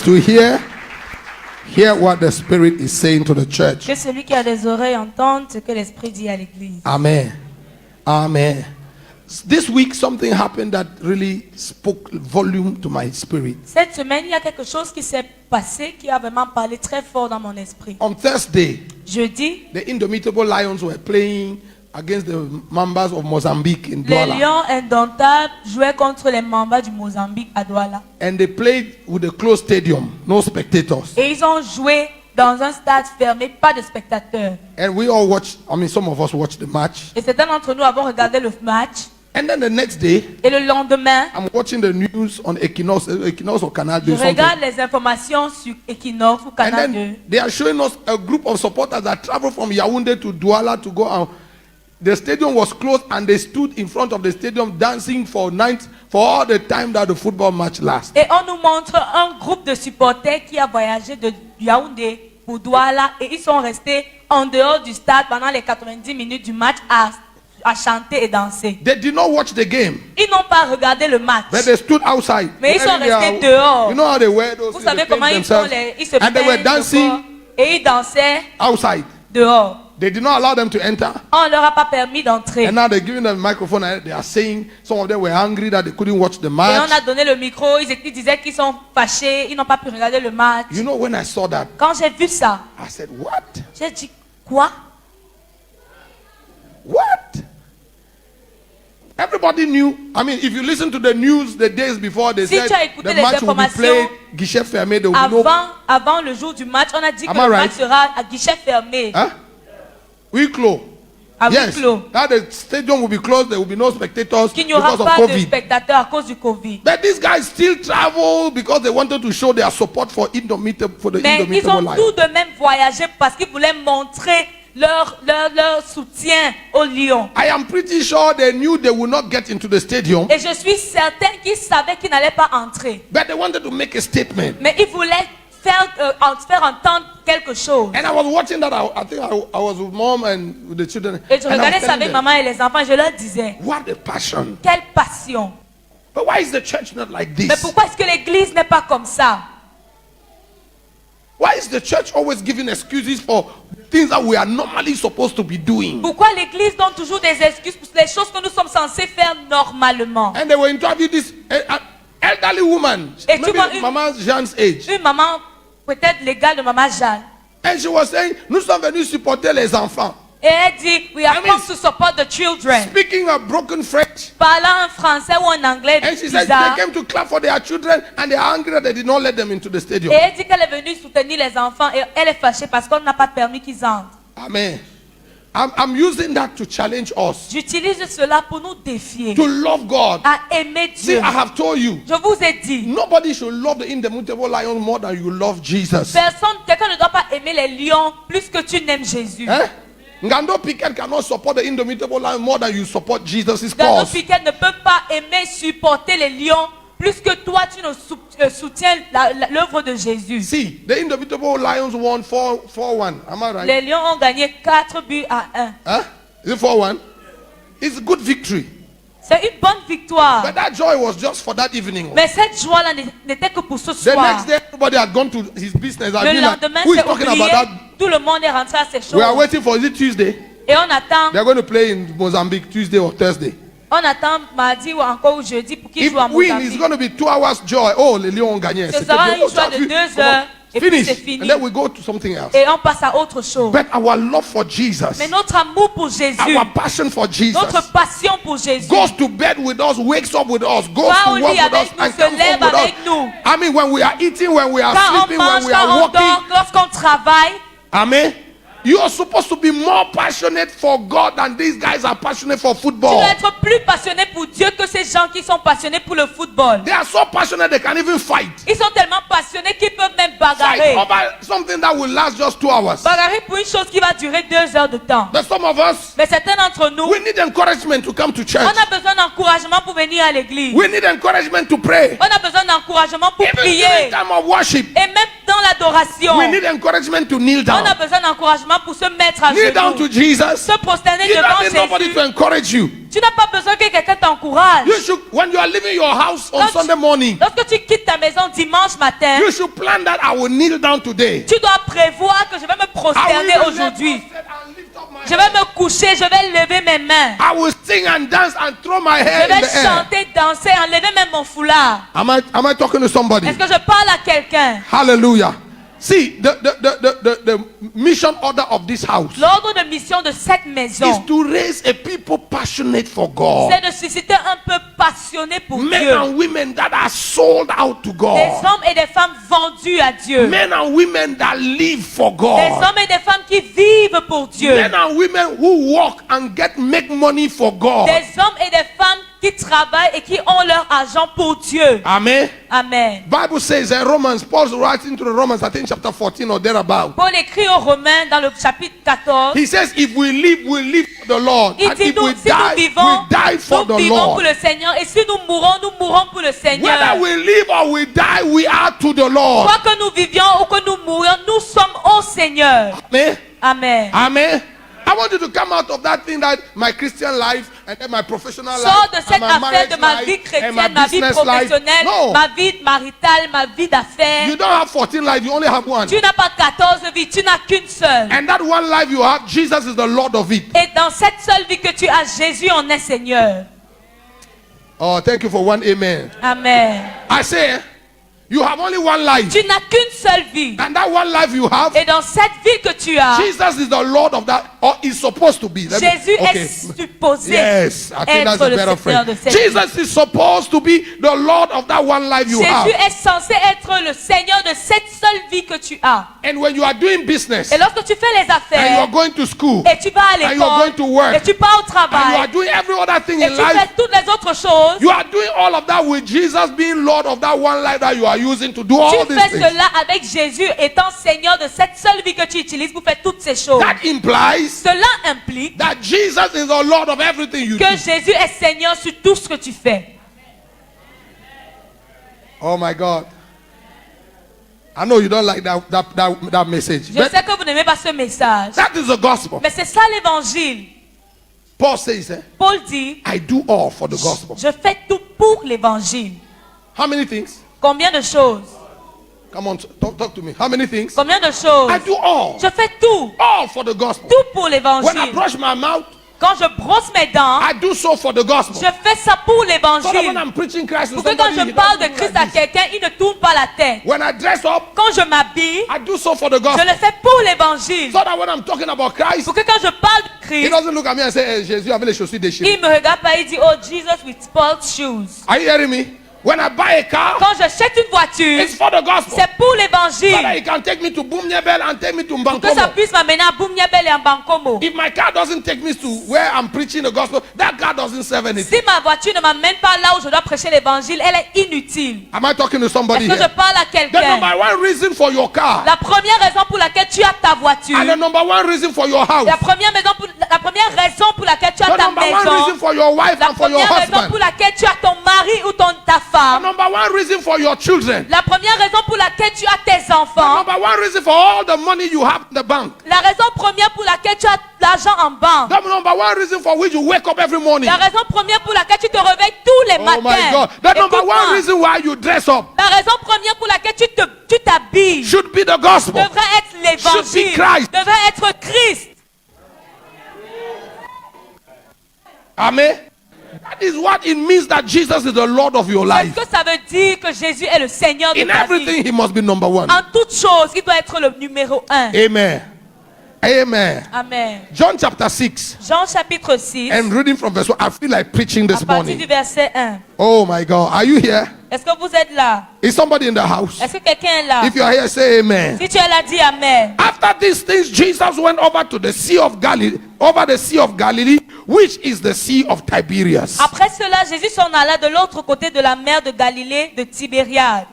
ears to hear what the Spirit is saying to the church. Que celui qui a des oreilles entende ce que l'Esprit dit à l'église. Amen. Amen. This week something happened that really spoke volume to my spirit. Cette semaine, il y a quelque chose qui s'est passé qui a vraiment parlé très fort dans mon esprit. On Thursday, Jeudi, the Indomitable Lions were playing against the Mambas of Mozambique in les Douala. Lions indomptables jouaient contre les Mambas du Mozambique à Douala. And they played with a closed stadium, no spectators. Et ils ont joué dans un stade fermé, pas de spectateurs. And we all watched, some of us watched the match. Et certains d'entre nous avons regardé le match. And then the next day, Et le lendemain, I'm watching the news on Equinox or Canal 2. je regarde les informations sur Equinox ou And Canal 2. then they are showing us a group of supporters that traveled from Yaoundé to Douala to go out. The stadium was closed and they stood in front of the stadium dancing for all the time that the football match lasts. Et on nous montre un groupe de supporters qui a voyagé de Yaoundé pour Douala et ils sont restés en dehors du stade pendant les 90 minutes du match à chanter et danser. They did not watch the game. Ils n'ont pas regardé le match. But they stood outside. Mais ils sont They are- restés dehors. You know how they wear those Vous things, savez they paint comment ils font themselves. ils se And they were peignent le dancing corps et ils dansaient outside. dehors. They did not allow them to enter. On leur a pas permis d'entrer. And now they're giving them a microphone and they are saying some of them were angry that they couldn't watch the Et match. on a donné le micro, ils disaient qu'ils sont fâchés, ils n'ont pas pu regarder le match. You know, when I saw that, Quand j'ai vu ça, I said, what? j'ai dit quoi? What? Everybody knew. If you listen to the news the days before, they Si said tu as écouté the les match will be informations, played, guichet fermé, there will be no... Avant le jour du match, on a dit que Am le I match right? sera à guichet fermé. Huh? We close. À huis Yes, clos. that the stadium will be closed, there will be no spectators Qu'il n'y aura because of pas de COVID. spectateurs à cause du Covid. But these guys still travel because they wanted to show their support for the Mais Indomitable ils ont Lions. tout de même voyagé parce qu'ils voulaient montrer leur soutien aux Lions. I am pretty sure they knew they would not get into the stadium, Et je suis certain qu'ils savaient qu'ils n'allaient pas entrer. but they wanted to make a statement. Mais ils voulaient faire entendre quelque chose. And I was watching that. I think I was with mom and with the children. Et je And I was regardais ça telling avec them, maman et les enfants et je leur disais, what a passion. quelle passion. But why is the church not like Mais this? pourquoi est-ce que l'église n'est pas comme ça? Why is the church always giving excuses for things that we are normally supposed to be doing? Pourquoi l'église donne toujours des excuses pour les choses que nous sommes censés faire normalement? And they were interviewing this elderly woman, Et tu vois, maybe Mama Jean's age. Une maman, peut-être l'égale de maman Jeanne. And she was saying, nous sommes venus supporter les enfants. Et elle dit, we have I mean, come to support the children. Speaking a broken French. Parlant en français ou en anglais And she said bizarre. they came to clap for their children and they are angry that they did not let them into the stadium. Et elle dit qu'elle est venue soutenir les enfants et elle est fâchée parce qu'on n'a pas permis qu'ils entrent. Amen. I'm using that to challenge us J'utilise cela pour nous défier to love God. à aimer See, Dieu. I have told you, Je vous ai dit, nobody should love the Indomitable Lion more than you love Jesus. quelqu'un ne doit pas aimer les lions plus que tu n'aimes Jésus. Eh? Ngando Piquet cannot support the Indomitable Lion more than you support Jesus' Gano cause. Piquet ne peut pas aimer, supporter les lions plus que toi tu ne soutiens l'œuvre de Jésus. See, the Indomitable Lions won 4-1. Am I right? Les lions ont gagné 4 buts à 1. Huh? Is it 4-1? It's a good victory. C'est une bonne victoire. But that joy was just for that evening. Mais cette joie-là n'était que pour ce The soir. next day, everybody had gone to his business. I've Le been like, lendemain, who is c'est talking oublié. about that? Tout le monde est rentré à ses choses. We are waiting for, is it Tuesday? Et on attend They're going to play in Mozambique Tuesday or Thursday. mardi ou encore jeudi pour qu'ils If jouent à win, it's Mozambique. going to be 2 hours joy. Oh, les Lions ont gagné. Ce sera une joie de 2 heures et puis Finish. c'est fini. And then we go to something else. Et on passe à autre chose. But our love for Jesus, Mais notre amour pour Jésus, our passion for Jesus, notre passion pour Jésus, goes to bed with us, wakes up with us, goes va to au work lit with us, avec nous, and se comes home lève with us. avec nous. I mean, when we are eating, when we are Quand on sleeping, when mange, we are quand on walking. dort, lorsqu'on travaille, Amen. You are supposed to be more passionate for God than these guys are passionate for tu football. dois être plus passionné pour Dieu que ces gens qui sont passionnés pour le football. They are so passionate they can even fight. Ils sont tellement passionnés qu'ils peuvent même Fight bagarrer. over something that will last just 2 hours. Bagarrer pour une chose qui va durer 2 heures de temps. But some of us, Mais certains d'entre nous, we need encouragement to come to church. on a besoin d'encouragement pour venir à l'église. We need encouragement to pray. On a besoin d'encouragement pour Even prier. during time of worship, Et même dans l'adoration, we need encouragement to kneel on a down. besoin d'encouragement pour se mettre à Kneel down to genoux. Jesus. Se prosterner You don't devant need nobody Jésus. to encourage you. Tu n'as pas besoin que quelqu'un t'encourage. You should, when you are leaving your house on Quand Sunday morning, Lorsque tu quittes ta maison dimanche matin, you should plan that I will kneel down today. tu dois prévoir que je vais me I will prosterner even aujourd'hui. lay prostrate and lift up my Je head. vais me coucher, je vais lever mes mains. I will sing and dance and throw my Je hair in vais the air. chanter, danser, enlever même mon foulard. Am I talking to somebody? Est-ce que je parle à quelqu'un? Hallelujah. See, the mission order of this house L'ordre de mission de cette is maison, to raise a people passionate for God. c'est de susciter un peu passionné pour Men Dieu. and women that are sold out to Des God. hommes et des femmes vendus à Dieu. Men and women that live for Des God. hommes et des femmes qui vivent pour Dieu. Men and women who work and make money for God. Des hommes et des femmes qui travaillent et qui ont leur argent pour Dieu. Amen. Amen. Bible says in Romans, Paul's writing to the Romans, I think chapter 14 or thereabout. Paul écrit aux Romains dans le chapitre 14. He says, if we live for the Lord. Il And dit, if we si nous die, vivons, we die for the nous vivons pour Lord. le Seigneur. Et si nous mourons pour le Seigneur. Whether we live or we die, we are to the Lord. Soit que nous vivions ou que nous mourions, nous sommes au Seigneur. Amen. Amen. Amen. I want you to come out of that thing that my Christian life and then my professional Sors life de and cette my affaire marriage de ma life vie and chrétienne, my ma vie business life. professionnelle, No. ma vie maritale, ma vie d'affaires. You don't have 14 lives, you only have one. Tu n'as pas 14 vies, tu n'as qu'une seule. And that one life you have, Jesus is the Lord of it. Et dans cette seule vie que tu as, Jésus en est Seigneur. Oh, thank you for one amen. Amen. I say, you have only one life. Tu n'as qu'une seule vie. And that one life you have, Et dans cette vie que tu as, Jesus is the Lord of that, or is supposed to be. Let me- Jésus okay. est supposé Yes, I think that's être a le better Seigneur phrase. de cette vie. Jesus is supposed to be the Lord of that one life you have. Jésus est censé être le Seigneur de cette seule vie que tu as. And when you are doing business, Et lorsque tu fais les and you are affaires, going to school, et tu vas à and you are going to l'école, work, et tu pars au and you are travail, doing every other thing et in tu fais life, toutes les autres choses, you are doing all of that with Jesus being Lord of that one life that you are using to do all tu these fais things. cela avec Jésus étant Seigneur de cette seule vie que tu utilises pour faire toutes ces choses. That implies Cela implique that Jesus is the Lord of everything you do. que Jésus est Seigneur sur tout ce que tu fais. Oh my God. I know you don't like that message. Je But sais que vous n'aimez pas ce message, that is the gospel. mais c'est ça l'évangile. Paul says, Paul dit, I do all for the gospel. je fais tout pour l'évangile. How many things? Combien de choses? Come on, talk to me. How many things? Combien de choses? I do all. Je fais tout. All for the gospel. Tout pour When I l'évangile. brush my mouth, Quand je brosse mes dents, I do so for the gospel. je fais ça pour So that when l'évangile. I'm preaching Christ to Pour que quand somebody, je he parle doesn't de do Christ like à this. quelqu'un, il ne tourne pas la tête. When I dress up, Quand je m'habille, I do so for the je gospel. le fais pour l'évangile. So that when I'm talking about Christ, Pour que quand je parle de he Christ, doesn't look at me and say, hey, Jésus avait les chaussures déchirées. il me regarde pas, il dit, oh Jesus with sports shoes. Are you hearing me? When I buy a car, Quand j'achète une voiture, it's for the gospel. c'est pour So that l'évangile. he can take me to Boomniebel and take me to Pour que ça Mbankomo. puisse m'amener à Boumniabel et à Bankomo. If my car doesn't take me to where I'm preaching the gospel, that car doesn't serve anything. Si ma voiture ne m'amène pas là où je dois prêcher l'évangile, elle est inutile. Am I talking to somebody Est-ce que je here? parle à The quelqu'un? number one reason for your car La première raison pour laquelle tu as ta voiture, and the number one reason for your house, la première raison pour laquelle tu as the ta number one reason maison, for your wife la and for your première raison husband, pour laquelle tu as ton mari ou ta the femme, number one reason for your children, la première raison pour laquelle tu as tes the enfants, number one reason for all the money you have in the bank, la raison première pour laquelle tu as l'argent en banque, the number one reason for which you wake up every morning. la raison première pour laquelle tu te réveilles tous les Oh my matins. God. The number Écoute-moi. one reason why you dress up La raison première pour laquelle tu t'habilles should be the gospel. devrait être l'évangile, Should be Christ. devrait être Christ. Amen. That is what it means that Jesus is the Lord of your Est-ce life. que ça veut dire que Jésus est le Seigneur de In ta vie? everything, he must be number one. En toute chose, il doit être le numéro 1. Amen. Amen. Amen. John chapter 6. Jean chapitre 6, And reading from verse 1. I feel like preaching à this partir morning. du verset 1. Oh my God. Are you here? Est-ce que vous êtes là? Is somebody in the house? Est-ce que quelqu'un est là? If you are here, say amen. Si tu es là, dis Amen. After these things, Jesus went over to the Sea of Galilee, which is the Sea of Tiberias. Après cela, Jésus s'en alla de l'autre côté de la mer de Galilée, de Tibériade.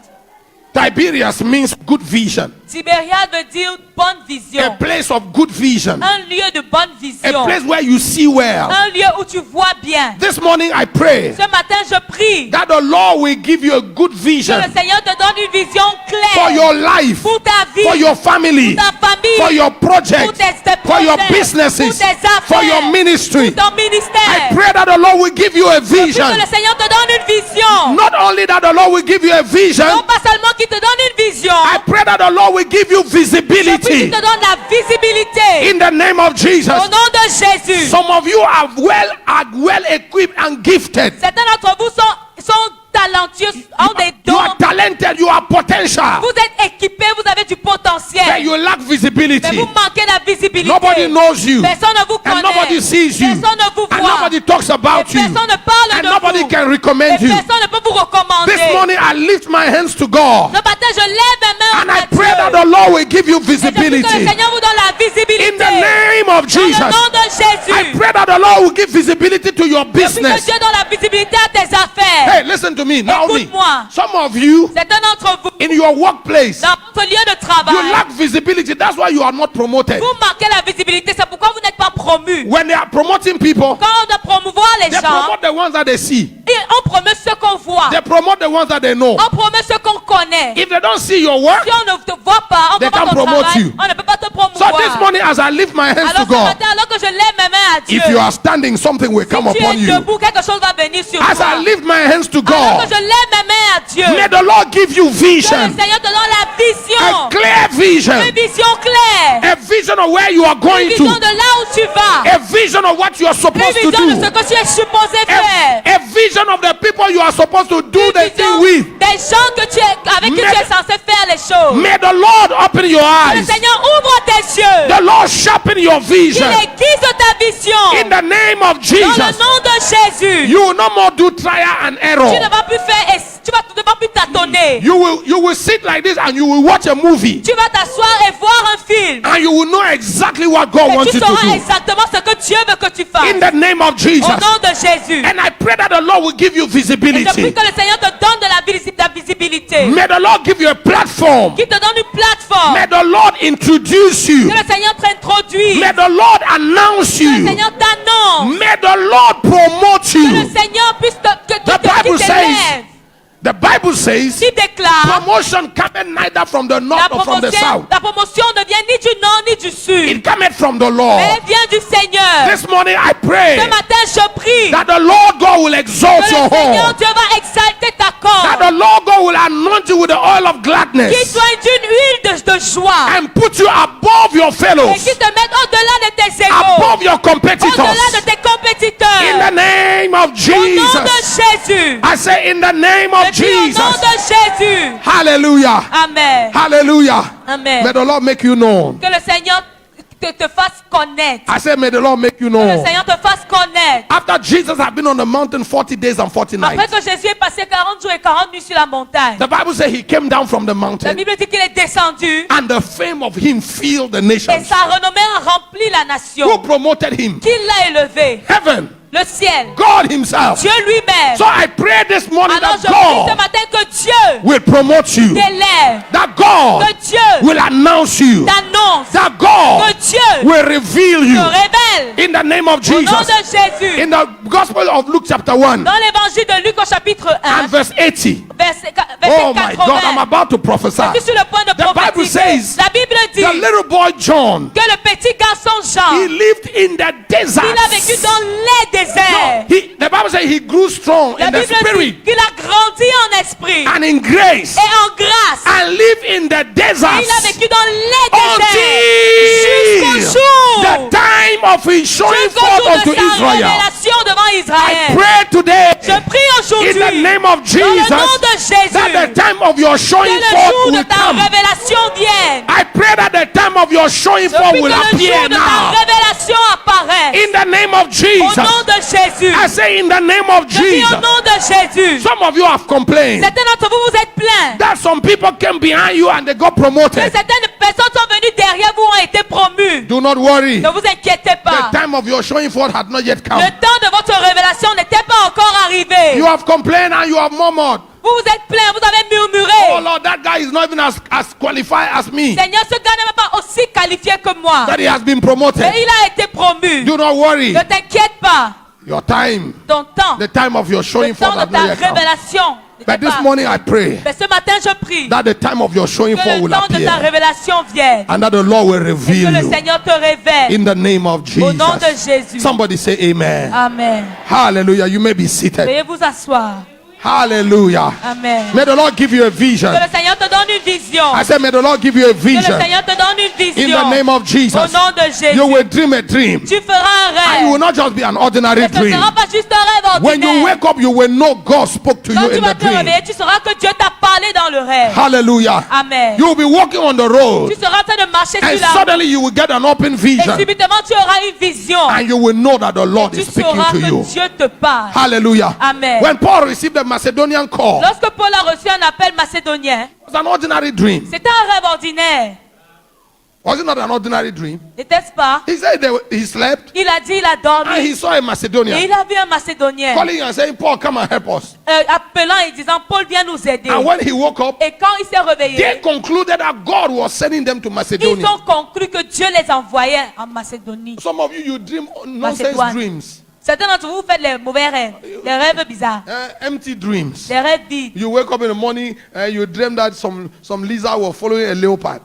Tiberias means good vision. Tibériade veut dire bonne A vision. place of good vision. Un lieu de bonne A vision. place where you see well. Un lieu où tu vois bien. This morning I pray Ce matin, je prie that the Lord will give you a good que vision le Seigneur te donne une vision for claire your life, pour ta vie, for your family, pour ta famille, for your pour project, tes for your projets, businesses, pour tes affaires, for your ministry. pour ton ministère. I pray that the Lord will give you a Je prie vision. que le Seigneur te donne une vision. Not only that the Lord will give you a vision, Non pas seulement qu'il te donne une vision. I pray that the Lord will give you Je prie qu'il visibility te donne la visibilité. in the name of Jesus. Au nom de Jésus. Some of you are well equipped and gifted. Certains d'entre vous sont talentueux, ont des You dons. are talented, you are potential. Vous êtes équipés, vous avez du But potentiel. you lack Mais visibility. vous manquez la visibilité. Nobody knows you. Personne ne vous And connaît. nobody sees you. Personne ne vous And voit. nobody talks Et about you. personne ne parle And de nobody vous. can Et recommend you. personne ne peut vous recommander. This morning I lift my hands to God. Ce matin, je lève mes mains And à I pray that Dieu. the Lord will give you Et je prie que le visibility. Seigneur vous donne la visibilité. In the name of Dans le Jesus. nom de Jésus. I pray that the Lord will give visibility to your Je prie que business. Dieu donne la visibilité à tes affaires. Hey, listen to me, Naomi. Écoute-moi. Some of you Certains d'entre vous, in your workplace, dans votre lieu de you travail, lack visibility. That's why you are not promoted. vous manquez la visibilité. C'est pourquoi vous n'êtes pas promu. When they are promoting people, Quand on doit promouvoir les they gens, promote the ones that they see. on promeut ce qu'on voit. They promote the ones that they know. On promeut ce qu'on connaît. If they don't see your work, Si on ne te voit pas, on They ne peut pas can't ton promote travail, you. on ne peut pas te so promouvoir. this morning as I lift my hands to Alors ce God, matin, alors que je lève mes mains à Dieu, if you are standing, something will come si tu upon es you. debout, quelque chose va venir sur As toi. I lift my hands to Alors que God, je lève mes mains à Dieu, may the Lord give you que le vision, Seigneur te donne la a vision. clear vision, Une vision claire. a vision of where you are Une going vision to, de là où tu vas. a vision of what you are Une supposed to vision de ce do, que tu es supposé faire. a vision of the people you are supposed to do Une the thing vision with. des gens avec qui tu es censé faire les choses. May the Lord open your Que le eyes. Seigneur ouvre tes yeux. The Lord sharpen your Qu'il vision. aiguise ta vision. In the name of Dans Jesus, le nom de Jésus. you will no more do trial and Tu error. ne vas plus faire, tu ne vas plus tâtonner. You will sit like this and you will watch a movie Tu vas t'asseoir et voir un film. and you will know exactly what God Et wants tu you to sauras do. exactement ce que Dieu veut que tu fasses. In the name of Jesus. Au nom de Jésus. And I pray that the Lord will give you Et je prie visibility. que le Seigneur te donne de la visibilité. May the Lord give you a platform. Qu'il te donne une plateforme. May the Lord introduce you. Que le Seigneur t'introduise. May the Lord announce Que le you. Seigneur t'annonce. May the Lord promote Que le you. Seigneur puisse The Bible says, the Bible says, Il déclare promotion cometh neither from the north or from the south. la promotion ne vient ni du nord ni du sud. It cometh from the Lord. Mais elle vient du Seigneur. This morning I pray Ce matin, je prie that the Lord God will exalt que your le Seigneur home. Dieu va exalter ta That corde. the Lord God will anoint you with the oil of Qu'il gladness soit d'une huile de joie. and put you above your Et fellows, qu'il te mette au-delà de tes égaux. above your Au-delà de competitors. tes compétiteurs. In the name of Au nom de Jesus. Jésus. I say in the name of Et puis au nom Jesus. de Jésus. Hallelujah. Amen. Hallelujah. Amen. May the Lord make you known. Que le Seigneur te fasse connaître. I say may the Lord make you Que le known. Seigneur te fasse connaître. After Jesus had been on the mountain 40 days and 40 Après nights, que Jésus est passé 40 jours et 40 nuits sur la montagne, the Bible says he came down from the la mountain Bible dit qu'il est descendu and the fame of him filled the et nations. sa renommée a rempli la nation. Who promoted him? Qui l'a élevé? Heaven. Le ciel. God himself. Dieu lui-même. So I pray this morning Alors that je prie ce God matin que Dieu will promote you. t'élève, That God que Dieu will announce you. t'annonce, That God que Dieu will reveal te you. révèle. In the name of Au nom Jesus. de Jésus. In the Gospel of Luke chapter 1 Dans l'évangile de Luc au chapitre 1, and verse 80. verset Oh my God, I'm 80. about to prophesy. Je suis sur le point de The Bible prophétiser. says La Bible dit the little boy John, que le petit garçon Jean, he lived in the desert. il a vécu dans les déserts. The Bible says he grew strong La in the Bible dit spirit qu'il a grandi en esprit and in grace et en grâce. and lived in the Et desert il a vécu dans les until jusqu'au jour, the time of his showing jusqu'au forth jour unto de sa Israel. révélation devant I Israël. pray today Je prie in aujourd'hui the name of dans Jesus le nom de Jésus that the time of your que showing le forth jour de will ta come. révélation vienne. I pray that the time of your showing Je forth prie que will le appear jour de ta now. révélation apparaisse. In the name of Au Jesus. nom de Jésus. I say in the name of Je dis au Jesus. nom de Jésus. Some of you have complained Certains d'entre vous, vous êtes pleins. that some people came behind you and they got Que promoted. certaines personnes sont venues venus derrière vous ont été promus. Do not worry. Ne vous inquiétez pas. The time of your showing forth had not yet come. Le temps de votre révélation n'était pas encore arrivé. You have complained and you have murmured. Vous vous êtes plaint, vous avez Oh murmuré. Lord, that guy is not even as qualified as me. Seigneur, ce gars n'est même pas aussi qualifié que moi. That he has been promoted. Mais il a été promu. Do not worry. Ne t'inquiète pas. Your time, Ton temps, the time of your showing le forth temps had de not ta yet come. révélation n'était But this pas. morning I pray Mais ce matin, je prie that the time of your showing que forth le will temps de ta appear révélation vienne. and that the Lord will Et que reveal le you Seigneur te révèle. in the name of Au nom de Jesus. Jésus. Somebody say amen. Amen. Hallelujah. You may be seated. Veuillez vous asseoir. Hallelujah. Amen. May the Lord give you a vision. Que le Seigneur te donne une vision. I said, may the Lord give you a Que le vision Seigneur te donne une in vision. the name of Jesus. Au nom de Jésus. You will dream a dream. Tu feras un And it will rêve. not just be an ordinary Et ce ne dream. sera pas juste un rêve When you ordinaire. wake up, you will know God spoke to Quand you tu in vas the te dream. réveiller, tu sauras que Dieu t'a parlé dans le rêve. Hallelujah. Amen. You will be walking on the road, Tu seras en train de marcher and sur la route. suddenly you will get an open Et vision, subitement, tu auras une vision. and you will know that the Lord Et is tu speaking sauras to que you. Dieu te parle. Hallelujah. Amen. When Paul received the Macedonian call, it Lorsque Paul a reçu un appel macédonien, was an ordinary dream. c'était un rêve ordinaire. Was it not an ordinary dream? N'était-ce pas? He said he slept, Il a dit, il a and dormi. he saw a Et Macedonian il a vu un Macédonien calling and saying, Paul, come and help us. appelant et disant, Paul, viens nous aider. And when he woke up, Et quand il s'est they réveillé, concluded that God was sending them to ils Macedonia. ont conclu que Dieu les envoyait en Macédonie. Some of you dream nonsense Macédoine. dreams, Certains d'entre vous faites les mauvais rêves, les rêves bizarres, empty dreams. les rêves vides. You wake up in the morning and you dream that some lizard was following a leopard.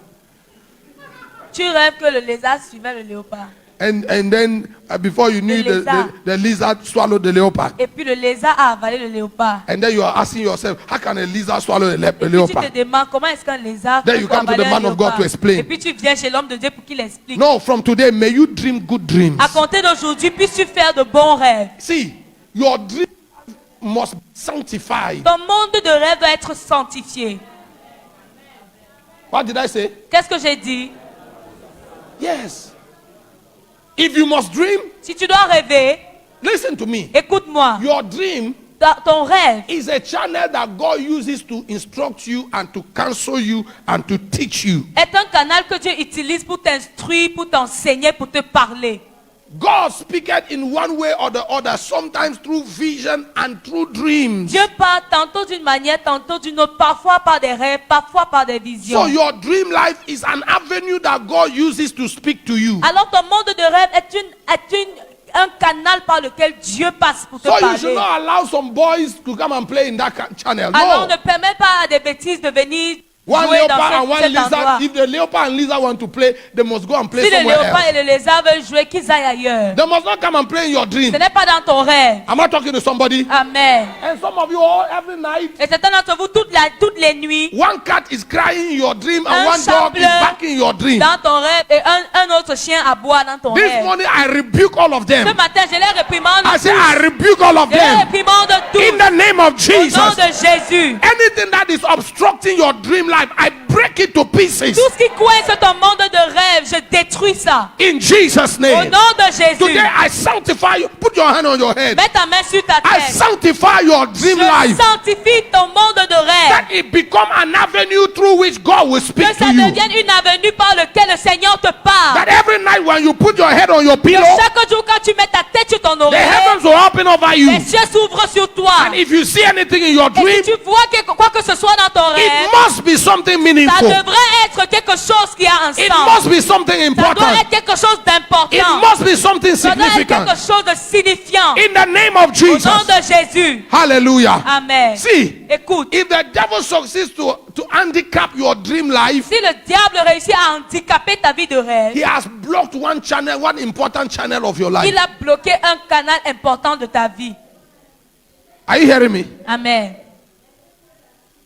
Tu rêves que le lézard suivait le léopard. And then before you knew Le it, lézard. the lizard swallowed the leopard. Et puis le lézard a avalé le léopard. And then you are asking yourself, how can a lizard swallow a Et puis tu te leopard? demandes comment est-ce qu'un lézard Then peut you come to the avaler un man of God léopard. to explain. Et puis tu viens chez l'homme de Dieu pour qu'il explique. No, from today, may you dream good dreams. À compter d'aujourd'hui, puisses-tu faire de bons rêves. See, your dream must be sanctified. Ton monde de rêve doit être sanctifié. What did I say? Qu'est-ce que j'ai dit? Yes. If you must dream, Si tu dois rêver, listen to me. écoute-moi. Your dream Ton rêve is a channel that God uses to instruct you and to counsel you and to teach you. est un canal que Dieu utilise pour t'instruire, pour t'enseigner, pour te parler. God speaketh in one way or the other, sometimes through vision and through dreams. Dieu parle tantôt d'une manière, tantôt d'une autre, parfois par des rêves, parfois par des visions. So your dream life is an avenue that God uses to speak to you. Alors ton monde de rêve est un canal par lequel Dieu passe pour te So you should parler. not allow some boys to come and play in that channel. Alors No. ne permets pas à des bêtises de venir One jouer dans leopard and one cet endroit. lizard. If the leopard and lizard want to play, they must go and play Si le somewhere léopard et else. le lézard veulent jouer, qu'ils aillent ailleurs. They must not come and play in your dream. Ce n'est pas dans ton rêve. Am I talking to somebody? Amen. And some of you all every night, Et certains d'entre vous, toutes les nuits, one cat is crying in your dream and Un one dog is chat pleure barking in your dream. dans ton rêve, et un autre chien aboie dans ton This rêve. morning I rebuke all of Ce them. matin, je les réprimande I say tous. I rebuke all of Je les them. réprimande tous. In the name of Au nom Jesus. de Jésus. Anything that is obstructing your dream life, I break it to pieces. Tout ce qui coince ton monde de rêve, je détruis ça. In Jesus' Au name. nom de Jésus. Today I sanctify you. Put your hand on your head. Mets ta main sur ta I tête. sanctify your dream Je life. sanctifie ton monde de rêve. That it become an avenue through which God will speak Que to ça you. devienne une avenue par laquelle le Seigneur te parle. That every night when you put your head on your Que pillow, chaque jour quand tu mets ta tête sur ton the oreille, heavens will open over you. les cieux s'ouvrent sur toi. And if you see anything in your Et dream, si tu vois quoi que ce soit dans ton it rêve, must be something ça meaningful. devrait être quelque chose qui a un It sens. must be something Ça doit important. être quelque chose It d'important. must be something Ça doit être significant. quelque chose de signifiant. In the name of Au Jesus. nom de Jésus. Hallelujah. Amen. See, Écoute, if the devil succeeds to handicap your dream life, si le diable réussit à handicaper ta vie de rêve, he has blocked one channel, one important channel of your life. il a bloqué un canal important de ta vie. Are you hearing me? Amen.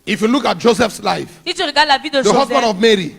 If you look at Joseph's life, Si tu regardes la vie de the husband Joseph, of Mary,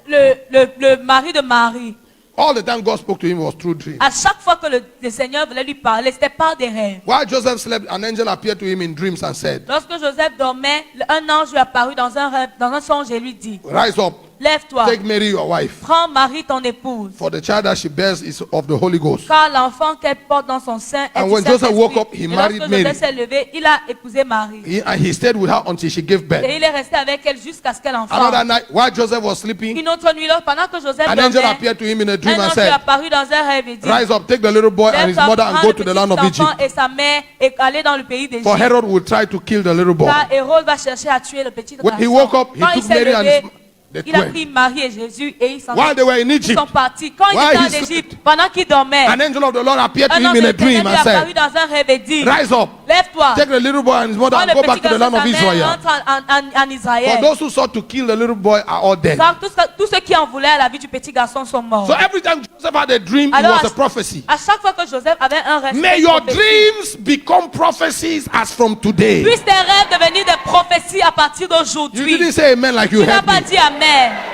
le mari de Marie, all the time God spoke to him was through dreams. à chaque fois que le Seigneur voulait lui parler, c'était par des rêves. While Joseph slept, an angel appeared to him in dreams and said, Lorsque Joseph dormait, un ange lui apparut dans un rêve, dans un songe et lui dit, Rise up, Lève-toi. Take Mary, your wife. Prends Marie, ton épouse. For the child that she bears is of the Holy Ghost. Car l'enfant qu'elle porte dans son sein est And du when Joseph Saint-Esprit. woke up, he Et married lorsque Mary. Joseph s'est levé, il a épousé Marie. And he stayed with her until she gave birth. Et il est resté avec elle jusqu'à ce qu'elle Another enfante. night, while Joseph was sleeping, Une autre nuit, pendant que Joseph an angel dormait, appeared to him in a dream un and ange lui est said, apparu dans un rêve et dit, rise up, take the little boy and his lève-toi, mother and prends go le to the petit land of enfant Egypt. et sa mère et aller dans le pays d'Égypte. For Herod will try to kill the little boy. Car Hérode va chercher à tuer le petit When he garçon. woke up, he Quand il took s'est Mary and levé, they il a went. pris Marie et Jésus et ils s'en While they were in ils Egypt, sont partis. Quand il While était en he slept, Égypte, pendant qu'il dormait, an angel of the Lord appeared to un him ange in de a dream l'Éternel lui and est apparu said, dans un rêve et dit, rise up, lève-toi, take the little boy and his mother prends and le go back petit to the garçon land et of sa mère et Israel. entre en For Israël. those who sought to kill the little boy are all dead. Car tous ceux qui en voulaient à la vie du petit garçon sont morts. So every time Joseph had a dream, it Alors, was a prophecy. à chaque fois que Joseph avait un rêve, May c'était une your prophétie. dreams become prophecies as from today. Puissent tes rêves devenir des prophéties à partir You d'aujourd'hui. didn't say amen like you Tu n'as heard pas me. dit Amen.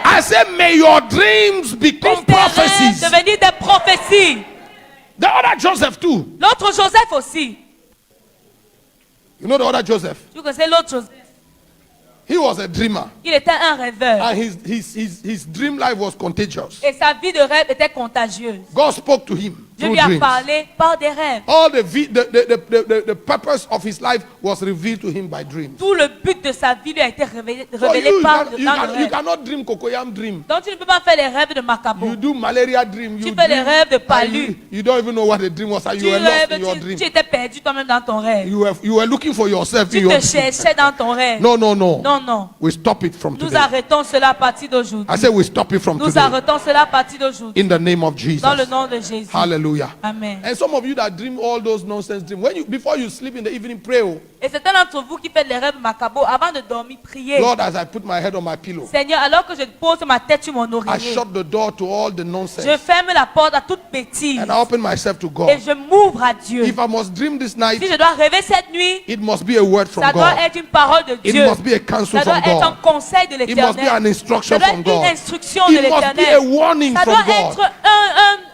I said, may your dreams become Puissent tes rêves prophecies. devenir des prophéties. The other Joseph too. L'autre Joseph aussi. You know the other Joseph? Tu connais l'autre Joseph? He was a dreamer. Il était un rêveur. And his dream life was contagious. Et sa vie de rêve était contagieuse. God spoke to him Dieu through lui a dreams. parlé par des rêves. All the purpose of his life was revealed to him by dreams. Tout le but de sa vie lui a été révélé So par you dans le rêve. cannot dream cocoyam dream. Donc tu ne peux pas faire les rêves de Macabo. You do malaria dream. Tu You, fais les dream, rêves de and palu. you don't even know what the dream was. And Tu you were lost rêves, in your tu dream. étais perdu toi-même dans ton rêve. You were looking for yourself in Tu your te dream. cherchais dans ton rêve. No. Non, non. We stop it from Nous today. arrêtons cela à partir d'aujourd'hui. I said we stop it from Nous today. arrêtons cela à partir d'aujourd'hui. In the name of Jesus. Dans le nom de Jésus. Hallelujah. Amen. And some of you that dream all those nonsense dreams, before you sleep in the evening, pray. Oh, Et certains d'entre vous qui faites les rêves Macabo, avant de dormir, priez. Lord, as I put my head on my pillow, Seigneur, alors que je pose ma tête sur mon I oreiller, shut the door to all the je nonsense ferme la porte à toute bêtise and I open myself to et God. je m'ouvre à Dieu. If I must dream this night, Si je dois rêver cette nuit, it must be a word from ça doit God. être une parole de It Dieu. must be a counsel Ça doit from être un God. conseil de It must be an l'Éternel. instruction Ça doit from être une God. instruction de It must be a l'Éternel. warning Ça doit from être God.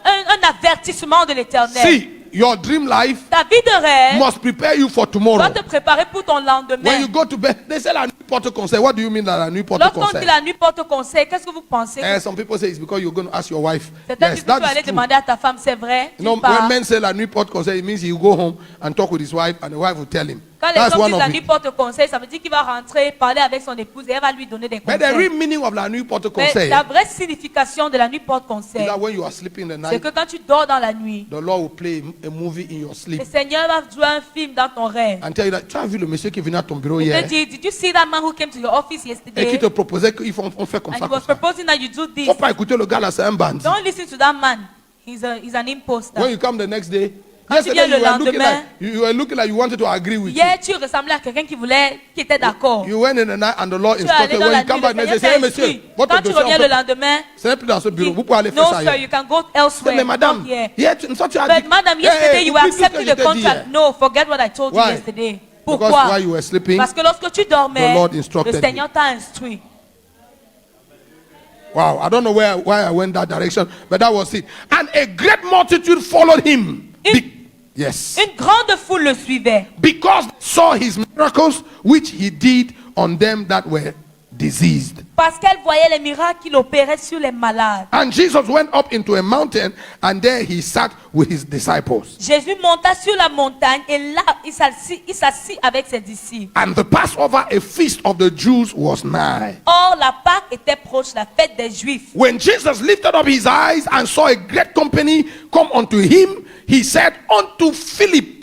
un avertissement de l'Éternel. See, your dream life Ta vie de rêve must prepare you for doit tomorrow. te préparer pour ton When lendemain. you go to bed, they say la nuit porte conseil. What do you mean that la nuit porte Lorsqu'on dit conseil? la nuit porte conseil, qu'est-ce que vous pensez? Some people say it's because you're going to ask your wife. Certains Yes, disent que tu vas that aller is true. demander à ta femme, c'est vrai? You know, Tu pars. when men say la nuit porte conseil, it means he will go home and talk with his wife, and the wife will tell him. Quand les That's hommes one disent la of nuit it. porte conseil, ça veut dire qu'il va rentrer, parler avec son épouse et elle va lui donner des But the conseils. real meaning of la nuit porte Mais conseil la vraie signification de la nuit porte is conseil, that when you are sleeping in the c'est night, que quand tu dors dans la nuit, the Lord will play a movie in your sleep le Seigneur va jouer un film dans ton rêve. and tell you that tu as vu le monsieur qui est venu à ton bureau Il te hier dit, did you see that man who came to your office et qui yesterday? te proposait qu'on fait comme And ça. he was Comme ça. proposing that you do this. Faut pas écouter le gars là, c'est un bandit. Don't listen to that man. He's an imposter. When you come the next day, Quand tu viens yesterday le lendemain, you were looking like you wanted to agree with Hier, tu ressemblais à quelqu'un qui était d'accord. you. You went in the night and the Lord Tu es allé instructed dans when la you come nuit, back le next day, Seigneur say, hey t'a monsieur, instruit. votre Quand tu dossier, reviens le lendemain, ce n'est plus dans ce bureau, vous pouvez aller faire no ça sir, hier. you can go Mais elsewhere. madame, Not here. hier, toi, tu as But dit, madam, hey, yesterday you oublie tout ce que accepted je the t'ai dit hier. contract. No, forget what I told you Why? yesterday. Because Pourquoi? while you were sleeping, Parce que lorsque tu dormais, the Lord le instructed Seigneur t'a instruit. wow, I don't know why I went that direction, but that was it. And a great multitude followed him. Yes. Une grande foule le suivait. Because they saw his miracles, which he did on them that were diseased. Parce qu'elle voyait les miracles qu'il opérait sur les malades. And Jesus went up into a mountain, and there he sat with his disciples. Jésus monta sur la montagne et là, il s'assit avec ses disciples. And the Passover, a feast of the Jews, was nigh. Or, la Pâque était proche, la fête des Juifs. When Jesus lifted up his eyes and saw a great company come unto him, he said unto Philip,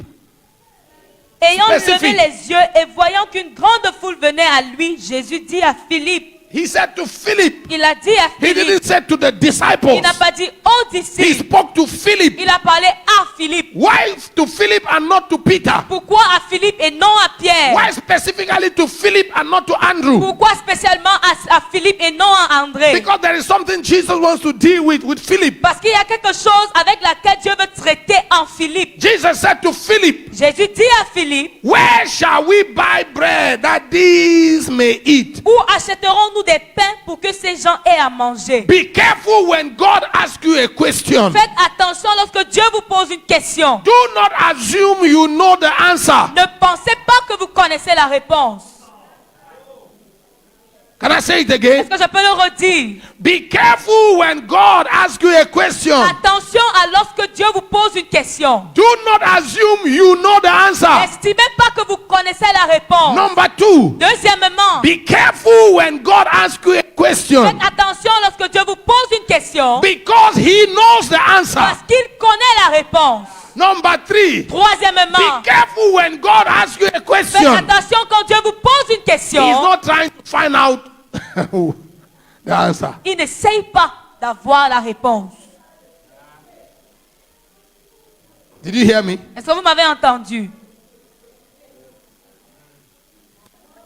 Ayant Spécifique. levé les yeux et voyant qu'une grande foule venait à lui, Jésus dit à Philippe, he said to Philip, il a dit à he Philippe, didn't say to the il disciples, n'a pas dit aux he disciples, spoke to Philip. il a parlé à Philippe. Why to Philip and not to Peter? Pourquoi à Philippe et non à Pierre? Why specifically to Philip and not to Andrew? Pourquoi spécialement à Philippe et non à André? Because there is something Jesus wants to deal with Philip. Parce qu'il y a quelque chose avec laquelle Dieu veut traiter en Philippe. Jesus said to Philip, Jésus dit à Philippe, where shall we buy bread that these may eat? où achèterons-nous des pains pour que ces gens aient à manger? Be careful when God asks you a question. Faites attention lorsque Dieu vous pose une question. Do not assume you know the answer. Ne pensez pas que vous connaissez la réponse. Can I say it Est-ce again? que je peux le redire? Be careful when God asks you a question. Attention à lorsque Dieu vous pose une question. Do not assume you know the answer. N'estimez pas que vous connaissez la réponse. Number 2, Deuxièmement, be careful when God asks you a question faites attention lorsque Dieu vous pose une question because He knows the answer. parce qu'il connaît la réponse. Number 3, Troisièmement, be careful when God asks you a faites question. attention quand Dieu vous pose une He's question. not trying to find out the answer. Il n'essaye pas d'avoir la réponse. Did you hear me? Est-ce que vous m'avez entendu?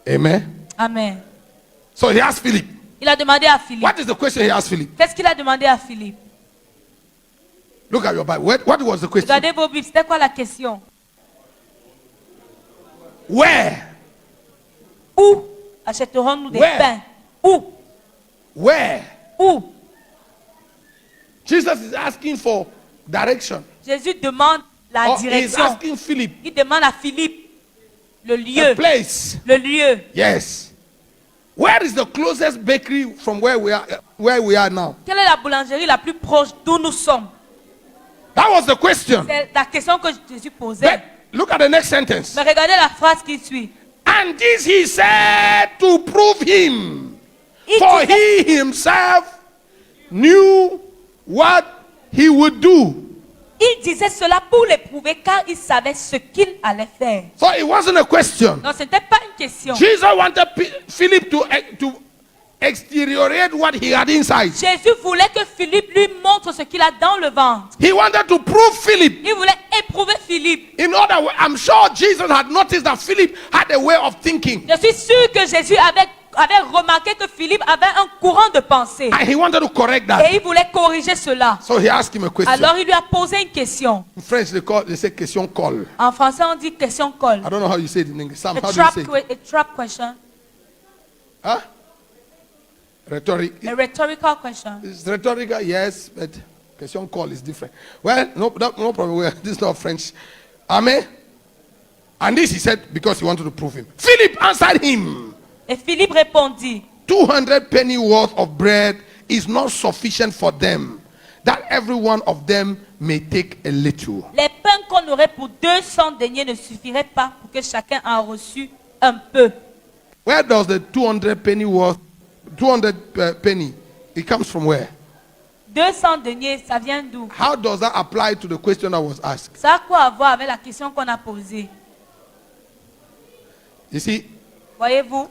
Amen. Amen. So he asked Philip. Il a demandé à Philippe. What is the question he asked Philip? Qu'est-ce qu'il a demandé à Philippe? Look at your Bible. What was the question? Regardez vos Bibles. C'était quoi la question? Where? Où achèterons-nous des Where? pains? Où? Where? Où? Jesus is asking for direction. Jésus demande la Or he's direction. asking Philip Il demande à Philippe le a lieu. place. Le lieu. Yes. Where is the closest bakery from where we are now? Quelle est la boulangerie la plus proche d'où nous sommes? That was the question. C'est la question que Jésus posait. But look at the next sentence. Mais regardez la phrase qui suit. And this he said to prove him, Il for disait, he himself knew what he would do. il disait cela pour l'éprouver car il savait ce qu'il allait faire. So it wasn't a question. Non, ce n'était pas une question. Jesus wanted Philip to exteriorate what he had inside. Jésus voulait que Philippe lui montre ce qu'il a dans le ventre. He wanted to prove Philip. Il voulait éprouver Philippe. In other words, I'm sure Jesus had noticed that Philip had a way of thinking. Je suis sûr que Jésus avait remarqué que Philippe avait un courant de pensée. And he wanted to correct Et that. il voulait corriger cela. So he asked him a question. Alors il lui a posé une question. In French, they say question call. En français, on dit question colle. I don't know how you say it in English. Sam, A how do you trap, say it? a trap question. Huh? Rhetoric. A rhetorical question. It's rhetorical, yes, but question call is different. Well, no problem. Well, this is not French. Amen. And this he said because he wanted to prove him. Philip answered him. Et Philippe répondit, 200 penny worth of bread is not sufficient for them, that every one of them may take a little. les pains qu'on aurait pour 200 deniers ne suffiraient pas pour que chacun en reçût un peu. Where does the 200 penny worth, 200 penny, it comes from where? 200 deniers, ça vient d'où? How does that apply to the question that was asked? Ça a quoi à voir avec la question qu'on a posée? You see, Voyez-vous?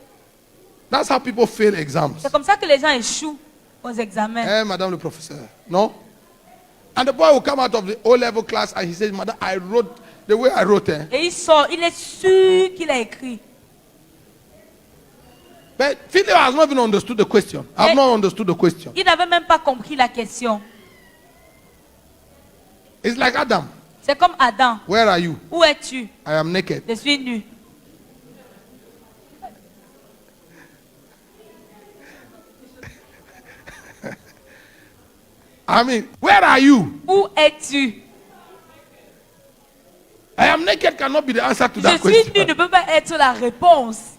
that's how people fail exams. C'est comme ça que les gens échouent aux examens. Eh, Madame le professeur. No? And the boy will come out of the O-level class and he says, Madam, I wrote the way I wrote it. Et il sort, il est sûr qu'il a écrit. But Philip has not even understood the question. I've not understood the question. Il n'avait même pas compris la question. It's like Adam. C'est comme Adam. Where are you? Où es-tu? I am naked. Je suis nu. I mean, where are you? Où es-tu? I am naked cannot be the answer to Je that suis nu question. ne peut pas être la réponse.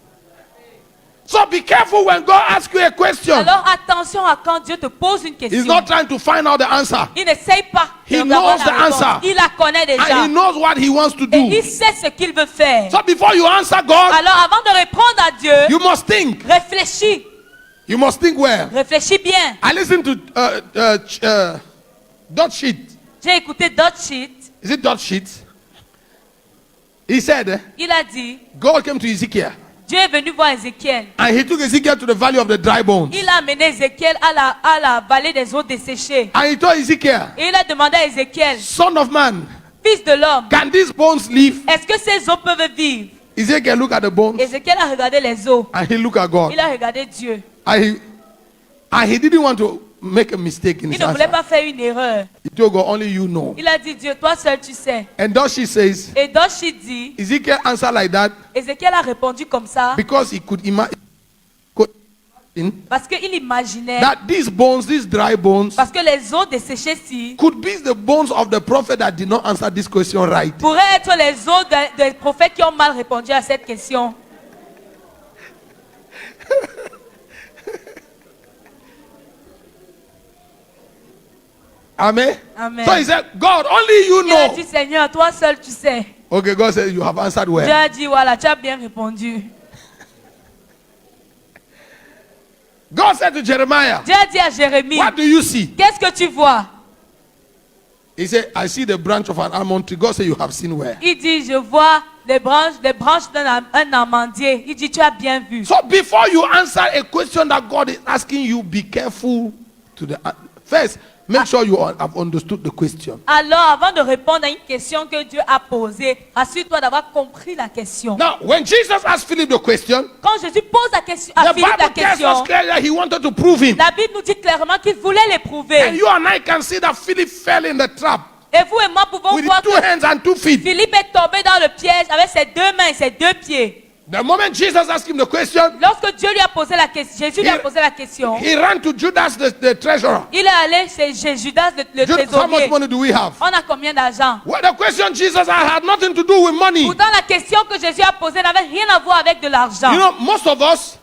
So be careful when God asks you a question. Alors attention à quand Dieu te pose une question. He's not trying to find out the answer. Il n'essaye pas He d'avoir knows la the réponse. answer. Il la connaît déjà. And he knows what he wants to Et do. il sait ce qu'il veut faire. So before you answer God, Alors avant de répondre à Dieu, you must think. réfléchis. You must think well. Réfléchis bien. I listened to Dot Sheet. J'ai écouté Dot Sheet. Is it Dot Sheet? He said, Il a dit, God came to Ezekiel Dieu est venu voir Ézéchiel. and he took Ezekiel to the valley of the dry bones. Il a amené Ézéchiel à la vallée des eaux desséchées. And he told Ezekiel, Et il a demandé à Ézéchiel, Son of man, fils de l'homme, can these bones live? est-ce que ces eaux peuvent vivre? Ezekiel looked at the bones Ézéchiel a regardé les eaux. and he looked at God. Il a regardé Dieu. And he didn't want to make a mistake in Il his ne voulait answer. pas faire une erreur. He told God, only you know. Il a dit, Dieu, toi seul tu sais. And Dot Sheet says, Et Dot Sheet dit, Ezekiel answered like that Ézéchiel a répondu comme ça because he could imagine parce qu'il imaginait, that these bones, these dry bones, parce que les eaux desséchées-ci could be the bones of the prophet that did not answer this question right. pourraient être les eaux des prophètes qui ont mal répondu à cette question. Amen. Amen. So he said, God, only you Il a know. dit, Seigneur, toi seul tu sais. Okay, God said, you have answered Dieu well. a dit, voilà, tu as bien répondu. God said to Jeremiah, Dieu a dit à Jérémie, what do you see? qu'est-ce que tu vois? He said, I see the branch of an almond tree. God said, you have seen well. Il dit, je vois les branches d'un amandier. Il dit, tu as bien vu. So before you answer a question that God is asking you, be careful to the first. Make sure you have understood the question. Alors, avant de répondre à une question que Dieu a posée, assure-toi d'avoir compris la question. Now, when Jesus asked Philip the question, Quand Jésus pose la question à the Philippe la Bible tells us question, clearly that he wanted to prove him. la Bible nous dit clairement qu'il voulait And l'éprouver. you and I can see that Philip fell in the trap Et vous et moi pouvons with voir two que hands and 2 feet. Philippe est tombé dans le piège avec ses 2 mains et ses 2 pieds. The moment Jesus asked him the question, Lorsque Dieu lui a posé la question, Jésus lui a posé la question, he ran to Judas, the treasurer. il est allé chez Judas, le Judas, how much trésorier. money do we have? On a combien d'argent? Well, the question Jesus had nothing to do with money. Pourtant, la question que Jésus a posée n'avait rien à voir avec de l'argent. You know, most of us,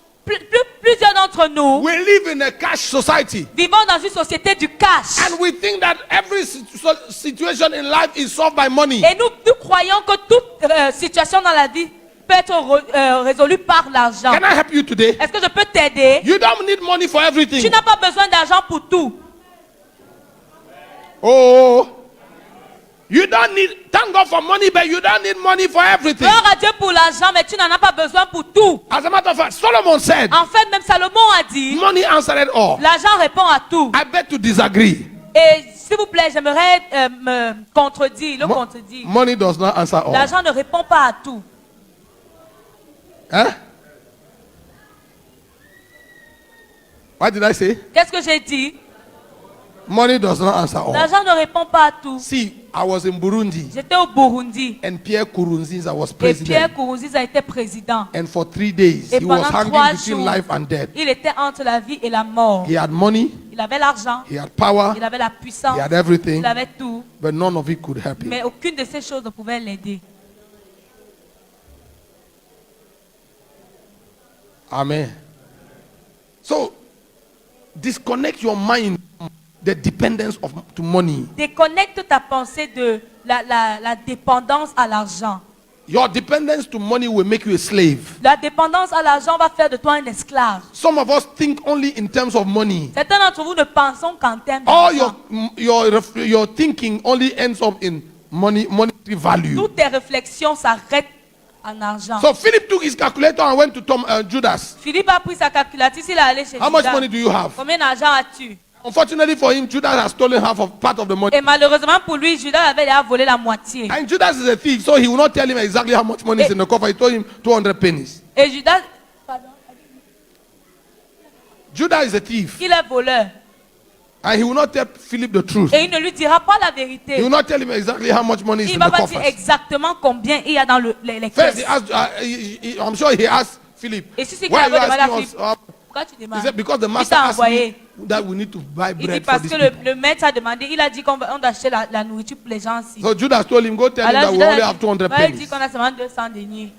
Plusieurs d'entre nous we live in a cash society. vivons dans une société du cash. And we think that every situation in life is solved by money. Et nous croyons que toute situation dans la vie peut être résolue par l'argent. Can I help you today? Est-ce que je peux t'aider? You don't need money for everything. Tu n'as pas besoin d'argent pour tout. Oh, you don't need, thank God for money, but you don't need money for everything. Gloire à Dieu pour l'argent, mais tu n'en as pas besoin pour tout. As a matter of fact, Solomon said, En fait, même Salomon a dit, money answered all. l'argent répond à tout. I beg to disagree. Et s'il vous plaît, j'aimerais me contredire, le Mo- contredire. money does not answer all. L'argent ne répond pas à tout. Huh? What did I say? Qu'est-ce que j'ai dit? Money does not answer all. L'argent ne répond pas à tout. See, I was in Burundi J'étais au Burundi and Pierre Nkurunziza was et Pierre president. Nkurunziza était président. And for 3 days, Et he was pendant hanging 3 between jours, life and death. il était entre la vie et la mort. He had money, Il avait l'argent, he had power, il avait la puissance, he had everything, il avait tout, but none of it could help him. mais aucune de ces choses ne pouvait l'aider. Amen. So, disconnect your mind from the dependence to money. Déconnecte ta pensée de la dépendance à l'argent. Your dependence to money will make you a slave. La dépendance à l'argent va faire de toi un esclave. Some of us think only in terms of money. Certains d'entre vous ne pensons qu'en termes All d'argent. your thinking only ends up in monetary value. Toutes tes réflexions s'arrêtent en argent. So Philip took his calculator and went to Judas. Philippe a pris sa calculatrice, il est allé chez How much Judas. money do you have? Combien d'argent as-tu? Unfortunately for him, Judas has stolen part of the money. Et malheureusement pour lui, Judas avait déjà volé la moitié. And Judas is a thief, so he will not tell him exactly how much money is in the coffer. He told him 200 pennies. Et Judas, pardon, Judas is a thief. il est voleur. And he will not tell Philip the truth. Et il ne lui dira pas la He vérité. will not tell him exactly how much money is Il in va the pas dire coffers. exactement combien il y a dans les First, caisses. I'm sure he asked Philip, Et si c'est why are you qu'il avait demandé à asking us? Philippe, pourquoi tu He demandes? said, because the Il master t'a asked me envoyé. that we need to buy Il dit bread for parce these que people. le maître a demandé, il a dit qu'on doit acheter la nourriture pour les gens ici. So Judas told him, go tell him Alors that we Judas only a have 200 dit, il dit pennies. qu'on a seulement 200 deniers.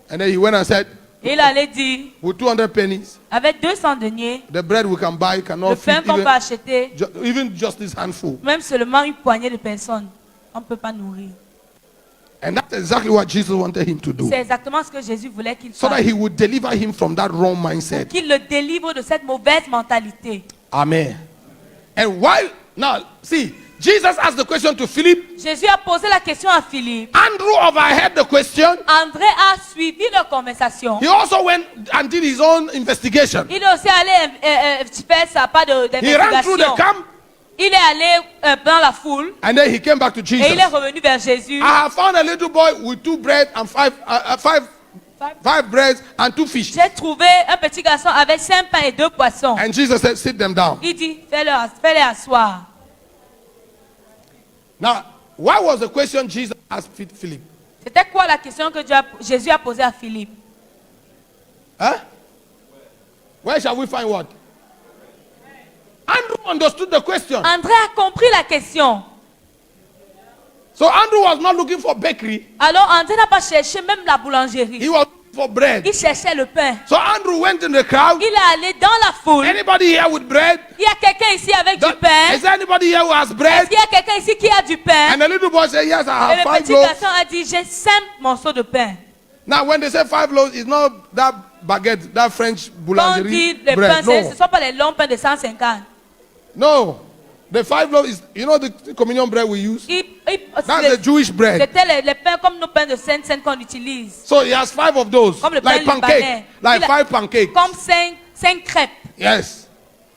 And then he went and said, Et il allait dire, with 200 pennies, avec 200 deniers, the bread we can buy le cannot pain feed qu'on peut acheter, even just this handful. même seulement une poignée de personnes, on ne peut pas nourrir. And that's exactly what Jesus wanted him to do. C'est exactement ce que Jésus voulait qu'il So that fasse. he would deliver him from that wrong mindset. Qu'il le délivre de cette mauvaise mentalité. Amen. And while, now, see, Jesus asked the question to Philip. Jésus a posé la question à Philippe. Andrew overheard the question. André a suivi leur conversation. He also went and did his own investigation. Il est aussi allé faire sa part He ran through the d'investigation. camp Il est allé dans la foule and then he came back to et Jesus. il est revenu vers Jésus. I have found a little boy with 2 bread and five breads and 2 fish. J'ai trouvé un petit garçon avec 5 pains et 2 poissons. And Jesus said, sit them down. Il dit, fais-les asseoir. Now, what was the question Jesus asked Philip? C'était quoi la question que Jésus a posée à Philippe? Huh? Where shall we find what? Andrew understood the question. André a compris la question. So Andrew was not looking for bakery. Alors André n'a pas cherché même la boulangerie. He was looking for bread. Il cherchait le pain. So Andrew went in the crowd. Il est allé dans la foule. Anybody here with bread? Il y a quelqu'un ici avec du Is pain. there there anybody here who has Est-ce bread? qu'il y a quelqu'un ici qui a du pain? And the little boy said, yes, I Et have le 5 petit loaves. garçon a dit, j'ai 5 morceaux de pain. Now, when they say 5 loaves, it's not that baguette, that French Quand on dit boulangerie les pains, bread. ce ne No. sont pas les longs pains de 150. No. The 5 loaves is, you know, the communion bread we use? That's the Jewish bread. C'était les pains comme nos pains de 5 qu'on utilise. So he has 5 of those, Comme le pain like pancake, libanais. like Il a- 5 pancakes. Comme 5 crêpes. Yes.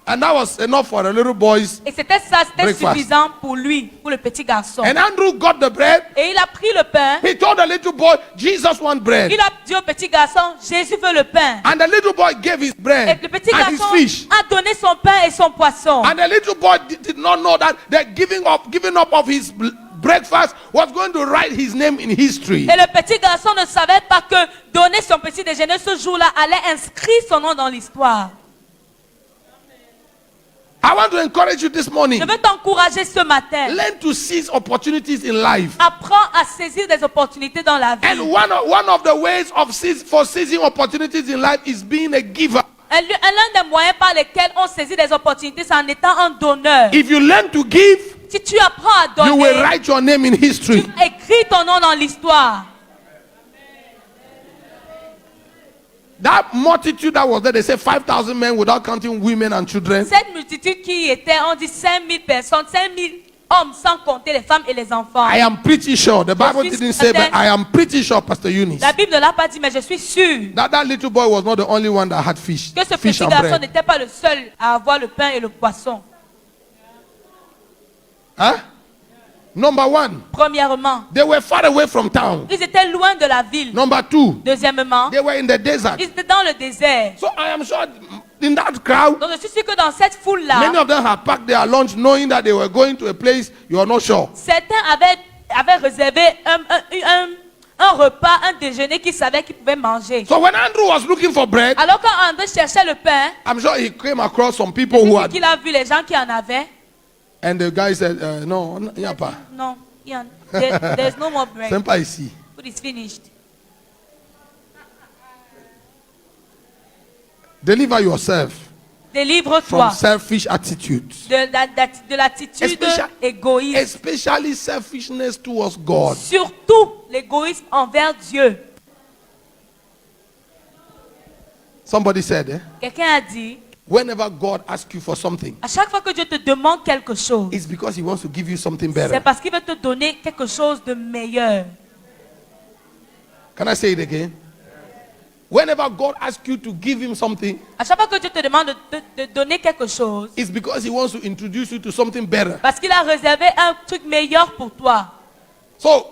And that was enough for the little boys. Et c'était ça, c'était Breakfast. suffisant pour lui, pour le petit garçon. And Andrew got the bread. Et il a pris le pain. He told the little boy, Jesus wants bread. Il a dit au petit garçon, Jésus veut le pain. And the little boy gave his Et bread le petit and his garçon fish. a donné son pain et son poisson. And the little boy did not know that the giving up of his breakfast was going to write his name in history. Et le petit garçon ne savait pas que donner son petit déjeuner ce jour-là allait inscrire son nom dans l'histoire. I want to encourage you this morning. Je veux t'encourager ce matin. Learn to seize opportunities in life. Apprends à saisir des opportunités dans la vie. And one of the ways of seizing opportunities in life is being a giver. L'un des moyens par lesquels on saisit des opportunités, c'est en étant un donneur. If you learn to give, Si tu apprends à you will donner, write your name in history. tu écris ton nom dans l'histoire. That multitude that was there, they say 5,000 men without counting women and children. Cette multitude qui était, on dit 5000 personnes, 5000 hommes sans compter les femmes et les enfants. I am pretty sure. The Bible suis didn't say, but certain. I am pretty sure, Pastor Eunice, La Bible ne l'a pas dit, mais je suis sûr that little boy was not the only one that had fish, que ce fish petit and garçon bread. n'était pas le seul à avoir le pain et le poisson. Huh? Number one, Premièrement, they were far away from town. ils étaient loin de la ville. Number two, Deuxièmement, they were in the desert. ils étaient dans le désert. So I am sure in that crowd, Donc je suis sûr que dans cette many foule-là, of them had packed their lunch knowing that they were going to a place you are not sure. certains avaient réservé un repas, un déjeuner qu'ils savaient qu'ils pouvaient manger. So when Andrew was looking for bread, Alors quand André cherchait le pain, I'm sure he came across some people il who dit had, qu'il a vu les gens qui en avaient. and the guy said, no, il n'y a pas. Non, there's no more bread. C'est pas ici. Food is finished. Deliver yourself Délivre-toi from selfish attitudes, de l'attitude égoïste. especially selfishness towards God. Surtout l'égoïsme envers Dieu. Somebody said, Quelqu'un a dit, whenever God asks you for something, à chaque fois que Dieu te demande quelque chose, it's because He wants to give you something c'est better. parce qu'il veut te donner quelque chose de meilleur. Can I say it again? Whenever God asks you to give Him something, À chaque fois que Dieu te demande de donner quelque chose, it's because He wants to introduce you to something better. parce qu'il a réservé un truc meilleur pour toi. So,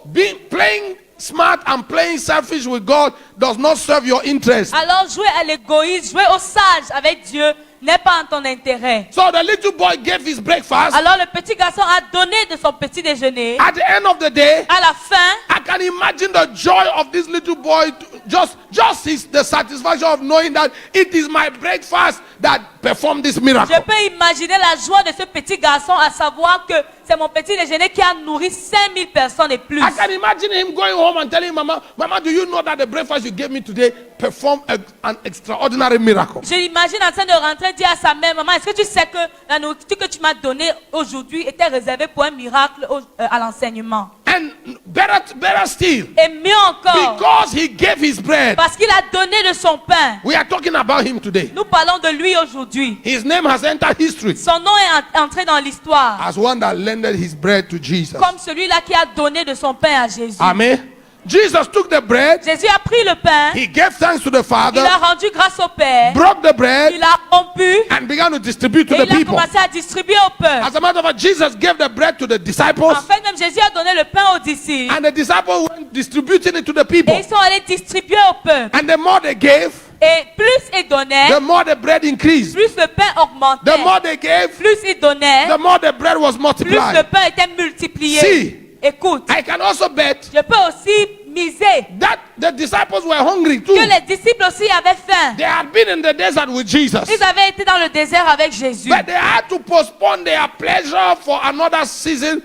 playing smart and playing selfish with God does not serve your interest. Alors jouer à l'égoïsme, jouer au sage avec Dieu n'est pas en ton intérêt. So the little boy gave his breakfast. Alors le petit garçon a donné de son petit déjeuner. At the end of the day, À la fin, I can imagine the joy of this little boy, the satisfaction of knowing that it is my breakfast that performed this miracle. je peux imaginer la joie de ce petit garçon à savoir que c'est mon petit déjeuner qui a nourri 5000 personnes et plus. I can imagine him going home and telling Mama, do you know that the breakfast you gave me today performed an extraordinary miracle? Je l'imagine en train de rentrer dire à sa mère, maman, est-ce que tu sais que la nourriture que tu m'as donnée aujourd'hui était réservée pour un miracle à l'enseignement? And better still, Et mieux encore, because he gave his bread, parce qu'il a donné de son pain. we are talking about him today. Nous parlons de lui aujourd'hui. His name has entered history Son nom est entré dans l'histoire as one that lended his bread to Jesus. comme celui-là qui a donné de son pain à Jésus. Amen. Jesus took the bread, Jésus a pris le pain, he gave thanks to the il Father, a rendu grâce au Père, broke the bread, il a rompu and began to distribute to et the il a people. commencé à distribuer au peuple. As a matter of fact, Jesus gave the bread to the disciples, En fait, même Jésus a donné le pain aux disciples and the disciples went distributing it to the et people. ils sont allés distribuer au peuple. And the more they gave, Et plus ils donnaient, the more the bread increased. plus le pain augmentait. The more they gave, Plus ils donnaient, the more the bread was plus le multiplied. pain était multiplié. See. Écoute, I can also bet je peux aussi miser that the disciples were hungry too. que les disciples aussi avaient faim. They had been in the desert with Jesus, Ils avaient été dans le désert avec Jésus. but they had to postpone their pleasure for another season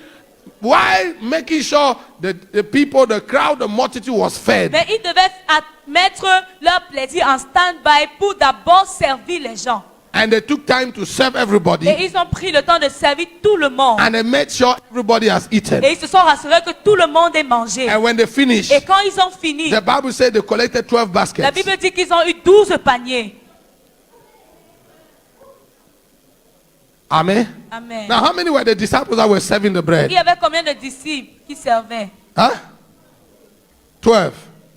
while making sure that the people, the crowd, the multitude was fed. Mais ils devaient mettre leur plaisir en stand-by pour d'abord servir les gens. And they took time to serve everybody. Et ils ont pris le temps de servir tout le monde. And they made sure everybody has eaten. Et ils se sont rassurés que tout le monde ait mangé. And when they finished, Et quand ils ont fini, the Bible said they collected 12 la baskets. Bible dit qu'ils ont eu 12 paniers. Amen. Amen. Now, how many were the disciples that were serving the bread? Il y avait combien de disciples qui servaient? Huh? 12.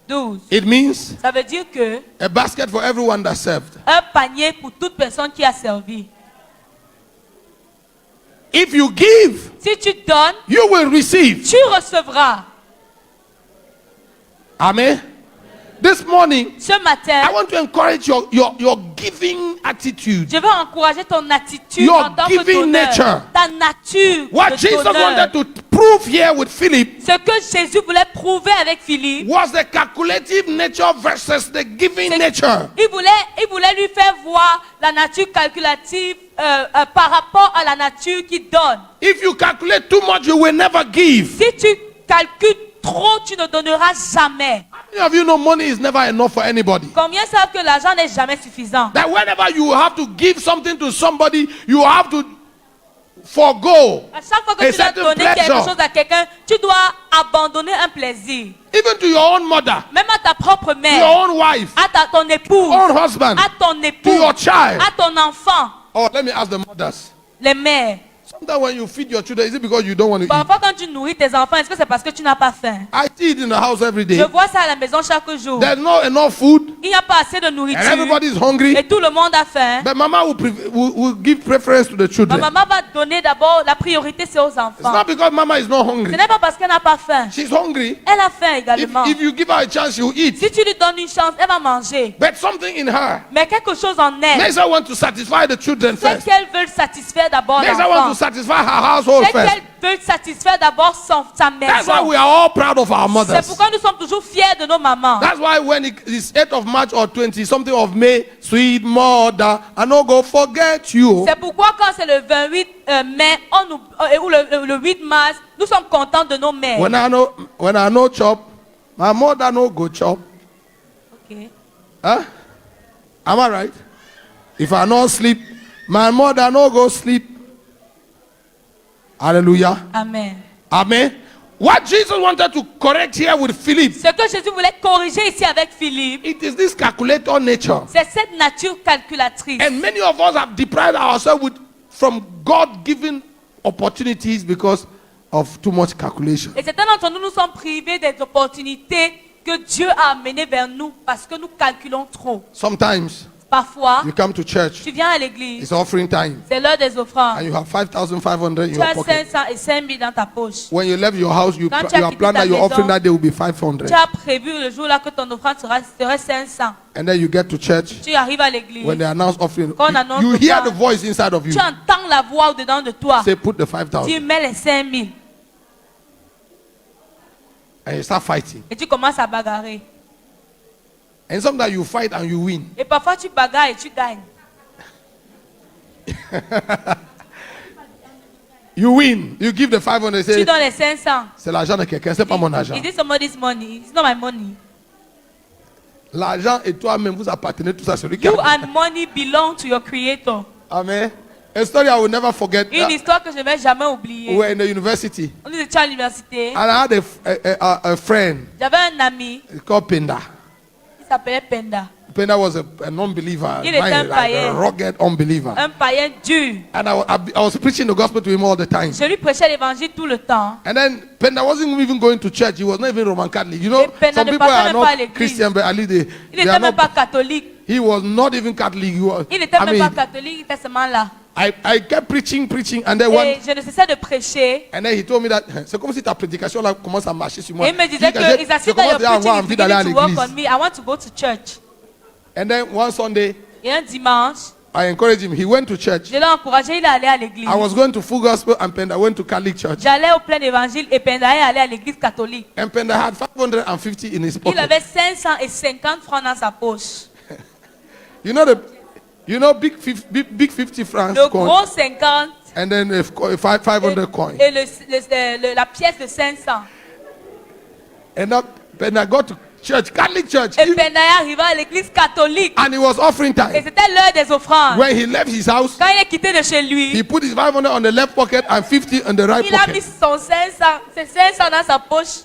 12. It means Ça veut dire que a basket for everyone that served. un panier pour toute personne qui a servi. If you give, Si tu donnes, you will receive. tu recevras. Amen. This morning, Ce matin, I want to encourage your giving attitude. je veux encourager ton attitude Your en tant que giving donneur. nature. Ta nature What de Jesus donneur. wanted to prove here with Philip Ce que Jésus voulait prouver avec Philippe, was the calculative nature versus the giving c'est nature. il voulait lui faire voir la nature calculative par rapport à la nature qui donne. If you calculate too much, you will never give. Si tu calcules trop, tu ne donneras jamais. How many of you know money is never enough for anybody? Combien savent que l'argent n'est jamais suffisant? That whenever you have to give something to somebody, you have to forego À chaque fois que a tu dois certain donner quelque pleasure. chose à quelqu'un, tu dois abandonner un plaisir. Even to your own mother, Même à ta propre to mère, your own wife, à ton épouse, own husband, à ton to époux, your child. à ton enfant, Oh, let me ask the mothers. les mères. Sometimes when you feed your children, is it because you don't want to eat? Parfois, quand tu nourris tes enfants, est-ce que c'est parce que tu n'as pas faim? I eat in the house every Je day. vois ça à la maison chaque jour. There's not enough food, Il n'y a pas assez de and nourriture everybody's hungry. et tout le monde a faim. But Mama will give preference to the Ma children. maman va donner d'abord la priorité, c'est aux It's enfants. not because Mama is not Ce hungry. n'est pas parce qu'elle n'a pas faim. She's hungry. Elle a faim If, également. if you give her a chance, she'll eat. Si tu lui donnes une chance, elle va manger. But something in her Mais quelque chose en elle makes her want to satisfy the children fait first. qu'elle veut satisfaire d'abord Makes her want to l'enfant. satisfy her household Fait first. qu'elle veut satisfaire d'abord sa That's why maison. we are all proud of our C'est mothers. pourquoi nous sommes toujours fiers de nos mamans. That's why when it is 8th of March or 20 something of May, sweet mother, I no go forget you. C'est pourquoi quand c'est le 28 mai ou le 8 mars, nous sommes contents de nos mères. When I no chop, my mother no go chop. Ok. Huh? Am I right? If I no sleep, my mother no go sleep. Hallelujah. Amen. Amen. What Jesus wanted to correct here with Philip, Ce que Jésus voulait corriger ici avec Philippe, it is this calculator nature. c'est cette nature calculatrice. And many of us have deprived ourselves from God-given opportunities because of too much calculation. Et certains d'entre nous nous sommes privés des opportunités que Dieu a amenées vers nous parce que nous calculons trop. Sometimes Parfois, you come to church, tu viens à l'église, it's offering time, c'est l'heure des offrandes. and you have 5,500 in Tu your as pocket. 500 et 5 000 dans ta poche. When you left your house, you Quand tu as have quitté planned ta that your maison, offering that day will be 500. Tu as prévu le jour là que ton offrande serait 500. And then you get to church, Tu arrives à l'église, when they announce offering, Quand on annonce you le hear temps, the voice inside of you tu entends la voix au-dedans de toi. say, put the Tu 5,000. mets les 5 000 And you start fighting. et tu commences à bagarrer. And sometimes you fight and you win. Et parfois tu bagarres et tu gagnes. You win. You give the 500, Tu say, donnes les 500. c'est l'argent de quelqu'un, c'est pas mon argent. Is this somebody's money? It's not my money. L'argent et toi-même, vous appartenez tous à celui qui You a. and money belong to your creator. Amen. A story I will never forget. Une histoire que je ne vais jamais oublier. We were in the university, On était à l'université. and I had a friend J'avais un ami called Penda. qui s'appelait Penda. Penda was an unbeliever, Il était un like a païen. rugged unbeliever. Un païen dur. And I was preaching the gospel to him all the time. Je lui prêchais l'évangile tout le temps. And then Penda wasn't even going to church. He was not even Roman Catholic. You know, Et Penda some ne people partait are même pas à not l'église. Christian, but at least Il they n'était are même not. pas catholique. He was not even Catholic. Il n'était même pas catholique, il était seulement là. I kept preaching, and then Et je ne cessais de prêcher. and then he told me that c'est comme si ta prédication là commence à marcher sur moi. Et il me disait que Je exactly commence your déjà à avoir preaching envie is d'aller à beginning to work l'église. on me. I want to go to church. And then one Sunday, Et un dimanche, I encouraged him. He went to church. je l'ai encouragé, il est allé à l'église. I was going to full gospel, and Penda went to Catholic church. J'allais au plein évangile et Penda est allé à l'église catholique. And Penda had 550 in his Il pocket. avait 550 francs dans sa poche. You know big 50 francs Le coin, gros 50 and then a 500 coin. et la pièce de 500. And now Penda got to church, Catholic church. Et Benaya arriva à l'église catholique. And it was offering Et time. c'était l'heure des offrandes. When he left his house, Quand il est quitté de chez he lui, put his 500 on the left pocket and 50 on the right il a mis pocket. son 500, ses 500 dans sa poche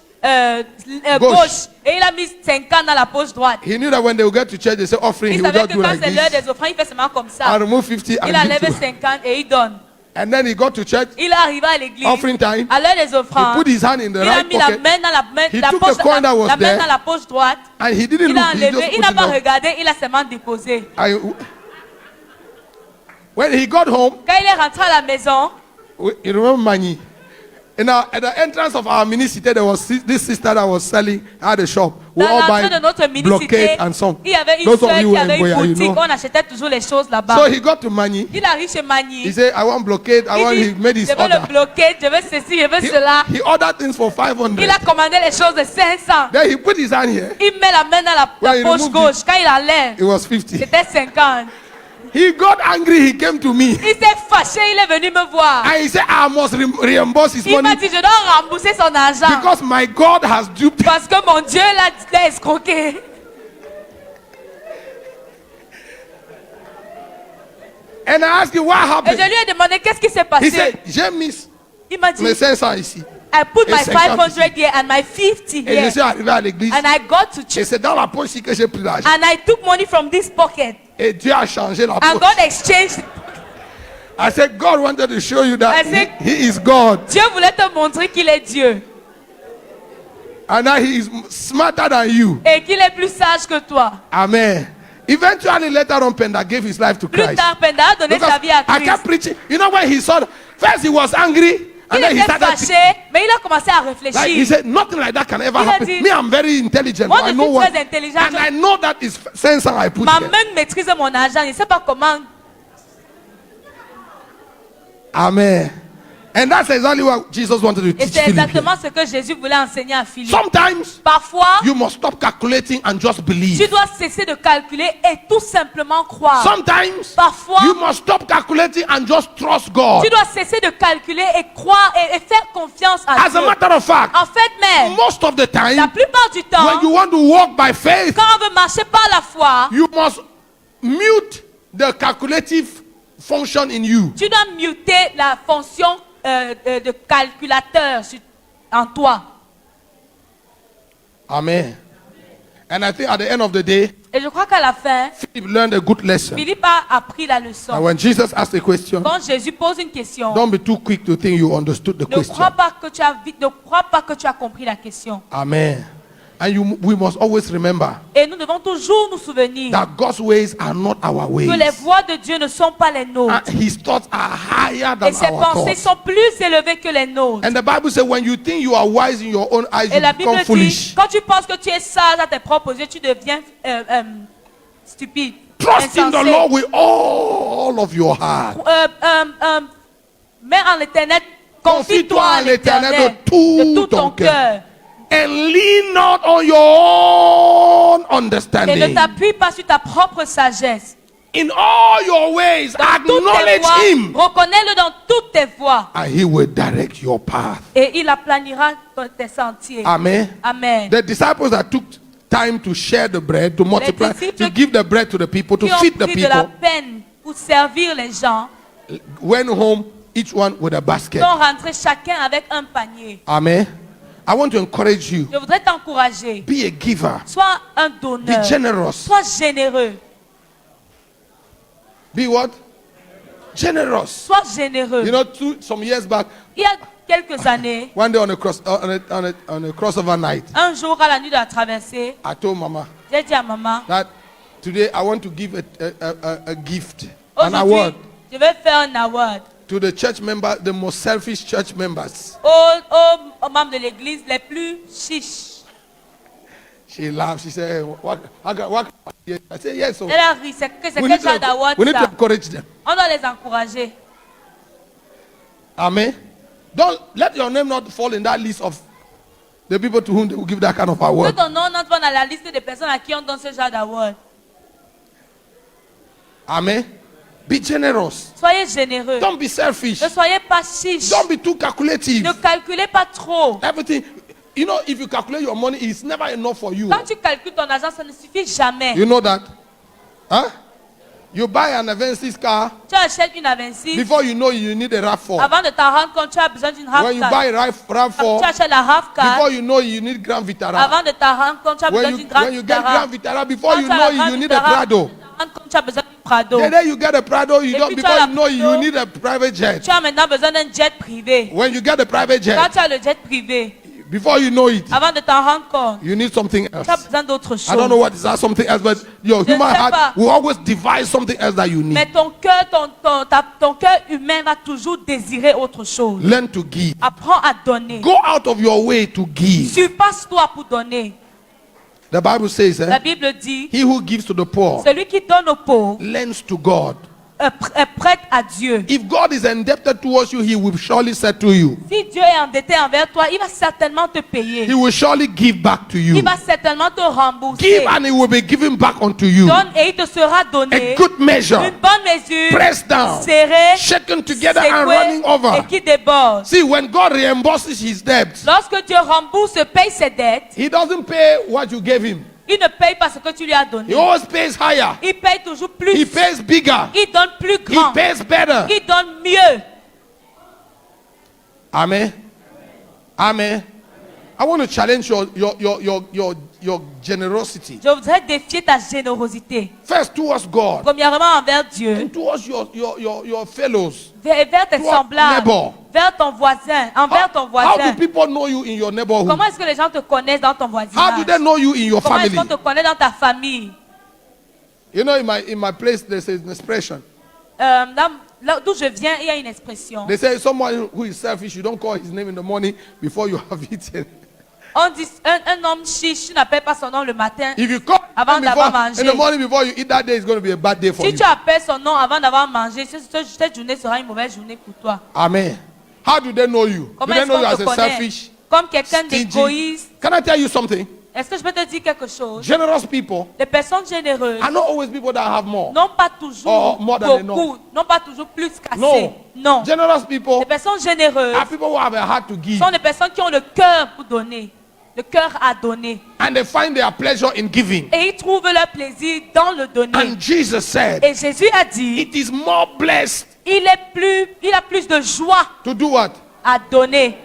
gauche. Et il a mis 50 dans la poche droite. He knew that when they would get to church, they say offering, he Il would savait just que do quand like c'est l'heure this des offrandes, il fait seulement comme ça. and remove 50 Il and a give levé to 50 et il donne. And then he got to church, Il est arrivé à l'église. offering time. À l'heure des He offrandes, put his hand in the il a right mis la pocket main dans la main, He la took poche, the coin that was la main there. dans la poche droite. and he didn't Il a look. He enlevé, just il put n'a it pas down. regardé, il a seulement déposé. When he got home, Quand il est rentré à la maison, you remember Mani? At the entrance of our minicity, there was this sister that was selling at the shop. We dans all l'entrée de notre buy blockade minicité, and some. il y avait une Those of soeur you qui in avait une Boya, you boutique. know. On achetait toujours les choses là-bas. So he got to Mani. Il arrive chez He Magny. said, I want blockade. He made Il his dit, je veux order. le bloquer, je veux ceci, je veux cela. He ordered things for 500. Il a commandé les choses de 500. Then he put his hand here. Il met la main dans la When he poche removed gauche. Quand il enlève, It was 50. c'était 50. He got angry. He came to me. Il s'est fâché, il est venu me voir. And he said, I must reimburse his Il m'a money dit, je dois rembourser son argent. because my God has duped. Parce que mon Dieu l'a escroqué. And I asked him, what Et je happened? lui ai demandé qu'est-ce qui s'est He passé. said, j'ai mis Il m'a dit, mes 500 ici. I put Et my 50 500 here and my 50 Et je here. suis arrivé à l'église. And I got to Et church. c'est dans la poche ici que j'ai pris l'argent. And I took money from this pocket. Et Dieu a changé la And poche. God exchanged. I said, God wanted to show you that I said- he is God. Dieu voulait te montrer qu'il est Dieu. And now he is smarter than you. Et qu'il est plus sage que toi. Amen. Eventually, later on, Penda gave his life to Plus Christ. tard, Penda a donné sa vie à I kept Christ. preaching. You know when he saw, first he was angry, and Il then he était started. fâché, mais il a commencé à Like he réfléchir. said, nothing like that can ever Il a happen. dit, Me, I'm very intelligent. moi, I je know suis what, très intelligent. and I know that is sense I put Ma there. main maîtrise mon argent. Je ne sais pas comment. Amen. And that's exactly what Jesus wanted to Et teach c'est Philip. exactement ce que Jésus voulait enseigner à Philippe. Sometimes Parfois, you must stop calculating and just believe. tu dois cesser de calculer et tout simplement croire. Sometimes Parfois, you must stop calculating and just trust God. tu dois cesser de calculer et croire et faire confiance à As a Dieu. matter of fact, En fait, même, most of the la time, plupart du temps, when you want to walk by faith, quand on veut marcher par la foi, you must mute the calculative function in you. tu dois muter la fonction de calculateur en toi. Amen. And I think at the end of the day, Et je crois qu'à la fin, Philip learned a good lesson. Philippe a appris la leçon. And when Jesus asked a question, Quand Jésus pose une question, don't be too quick to think you understood the ne question. crois pas que tu as vite, ne crois pas que tu as compris la question. Amen. And we must always remember Et nous devons toujours nous souvenir that God's ways are not our ways. que les voies de Dieu ne sont pas les nôtres. And his thoughts are higher Et than ses our pensées thoughts. sont plus élevées que les nôtres. And the Bible says when you think you are wise in your own eyes, Et you la Bible become dit, foolish. quand tu penses que tu es sage à tes propres yeux, tu deviens stupide. Trust in the insensé. Lord with all of your heart. Mets en l'éternel, confie-toi en l'éternel de tout ton cœur. And lean not on your own Et ne understanding. t'appuie pas sur ta propre sagesse. In all your ways, Dans toutes tes acknowledge voies, him, reconnais-le dans toutes tes voies. and he will direct your path. Et il aplanira tes sentiers. Amen. Amen. The disciples that took time to share the bread, to multiply, disciples to give the bread to the people, to Qui ont feed the pris de la people, peine pour servir les gens, went home, each one with a basket. sont rentrés chacun avec un panier. Amen. I want to encourage you. Je voudrais t'encourager. Be a giver. Sois un Be donneur. generous. Sois généreux. Be what? Generous. Sois généreux. You know, some years back, Il y a quelques années, one day on a crossover night, un jour à la nuit de la traversée, I told Mama j'ai dit à maman, that today I want to give a gift, an award aujourd'hui, je vais faire un award to the church members, the most selfish church members. aux membres de l'église les plus chiches. She laughed. She said, what I said, yes. So Elle a ri. C'est we quel need genre d'award to ça? encourage them. On doit les encourager. Amen. Don't let your name not fall in that list of the people to whom they will give that kind of Que award. ton nom n'entre pas dans la liste des personnes à qui on donne ce genre d'award. Amen. Be generous. Soyez généreux. Don't be selfish. Ne soyez pas chiches. Don't be too calculative. Ne calculez pas trop. Everything. You know, if you calculate your money, it's never enough for you. Quand tu calcules ton argent, ça ne suffit jamais. You know that? Huh? You buy an Avensis car, Tu achètes une A26. before you know you need a RAV4. Avant de t'en rendre compte, tu as besoin d'une When you RAV4. buy a Tu RAV4, achètes la RAV4. before you know you need Grand Vitara. Avant de t'en rendre compte, tu as besoin d'une grande When you get Vitara. Grand Vitara, before Quand you tu as know la grande you need a Vitara, Prado. quand tu as besoin d'un Prado. The day you get a Prado, you Et don't, puis tu before as you la know you Prado. need a private jet. Tu as maintenant besoin d'un jet privé. When you get a private Quand jet, tu as le jet privé, before you know it, avant de t'en rendre compte, you need something tu as else. besoin d'autre I don't know chose. what is that something else, but your Je ne human sais heart pas. will always devise something else that you need. Mais ton cœur, ton cœur humain va toujours désirer autre chose. Learn to give. Apprends à donner. Go out of your way to give. Surpasse-toi pour donner. The Bible says, La Bible dit, he who gives to the poor celui qui donne aux pauvres lends to God. est prêt à Dieu. If God is indebted towards you, he will surely settle you. Si Dieu est endetté envers toi, il va certainement te payer. He will surely give back to you. Il va certainement te rembourser. Give and it will be given back unto you. Donne et il te sera donné A good measure, une bonne mesure, pressed down, serrée, shaken together and running secouée over. et qui déborde. See, when God reimburses his debts, Lorsque Dieu rembourse, paye ses dettes, he doesn't pay what you gave him. il ne paye pas ce que tu lui as He donné. always pays higher. Il paye toujours He plus. pays bigger. Il donne plus He grand. pays better. Il donne mieux. Amen. Amen. I want to challenge your generosity. Je voudrais défier ta générosité. First towards God. Premièrement envers Dieu, And towards your fellows. vers tes Toi, semblables, neighbor. vers ton voisin, envers ton How voisin. do people know you in your neighborhood? Comment est-ce que les gens te connaissent dans ton How do voisinage? they know you in your Comment est-ce family? qu'on te connaît dans ta famille? You know, in my place, there's an expression. Là d'où je viens, il y a une expression. They say someone who is selfish, you don't call his name in the morning before you have eaten. On dit un homme chiche, tu n'appelles pas son nom le matin. If you call Avant him d'avoir before, mangé. in the morning before you eat, that day is going to be a bad day for Si you. tu appelles son nom avant d'avoir mangé, cette journée sera une mauvaise journée pour toi. Amen. How do they know you? Do Comment they est-ce know you qu'on as te a connaît? selfish, Comme quelqu'un stingy? d'égoïste. Can I tell you something? Est-ce que je peux te dire quelque chose? Generous people Les personnes généreuses are not always people that have more. n'ont pas toujours Oh, more than beaucoup, n'ont pas toujours plus qu'assez. No. Non. Generous people Les personnes généreuses are people who have a heart to give. sont des personnes qui ont le cœur pour donner, le cœur à donner. And they find their pleasure in giving. Et ils trouvent leur plaisir dans le donner. And Jesus said, Et Jésus a dit, it is more blessed il a plus de joie to do what? à donner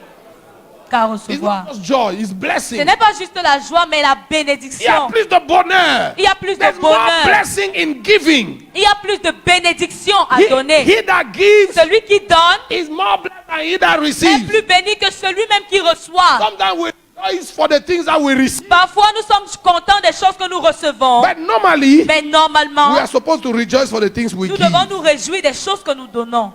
qu'à It's recevoir. not just joy, it's Ce blessing. n'est pas juste la joie, mais la Il y a bénédiction. plus de bonheur. Il y a plus de There's more bonheur. blessing in giving. Il y a plus de bénédiction à He donner. that gives Celui qui donne is more blessed than he that est receives. plus béni que celui-même qui reçoit. Sometimes we rejoice for the things that we receive. Parfois, nous sommes contents des choses que nous recevons. But normally, Mais normalement, we are supposed to rejoice for the things we nous give. devons nous réjouir des choses que nous donnons.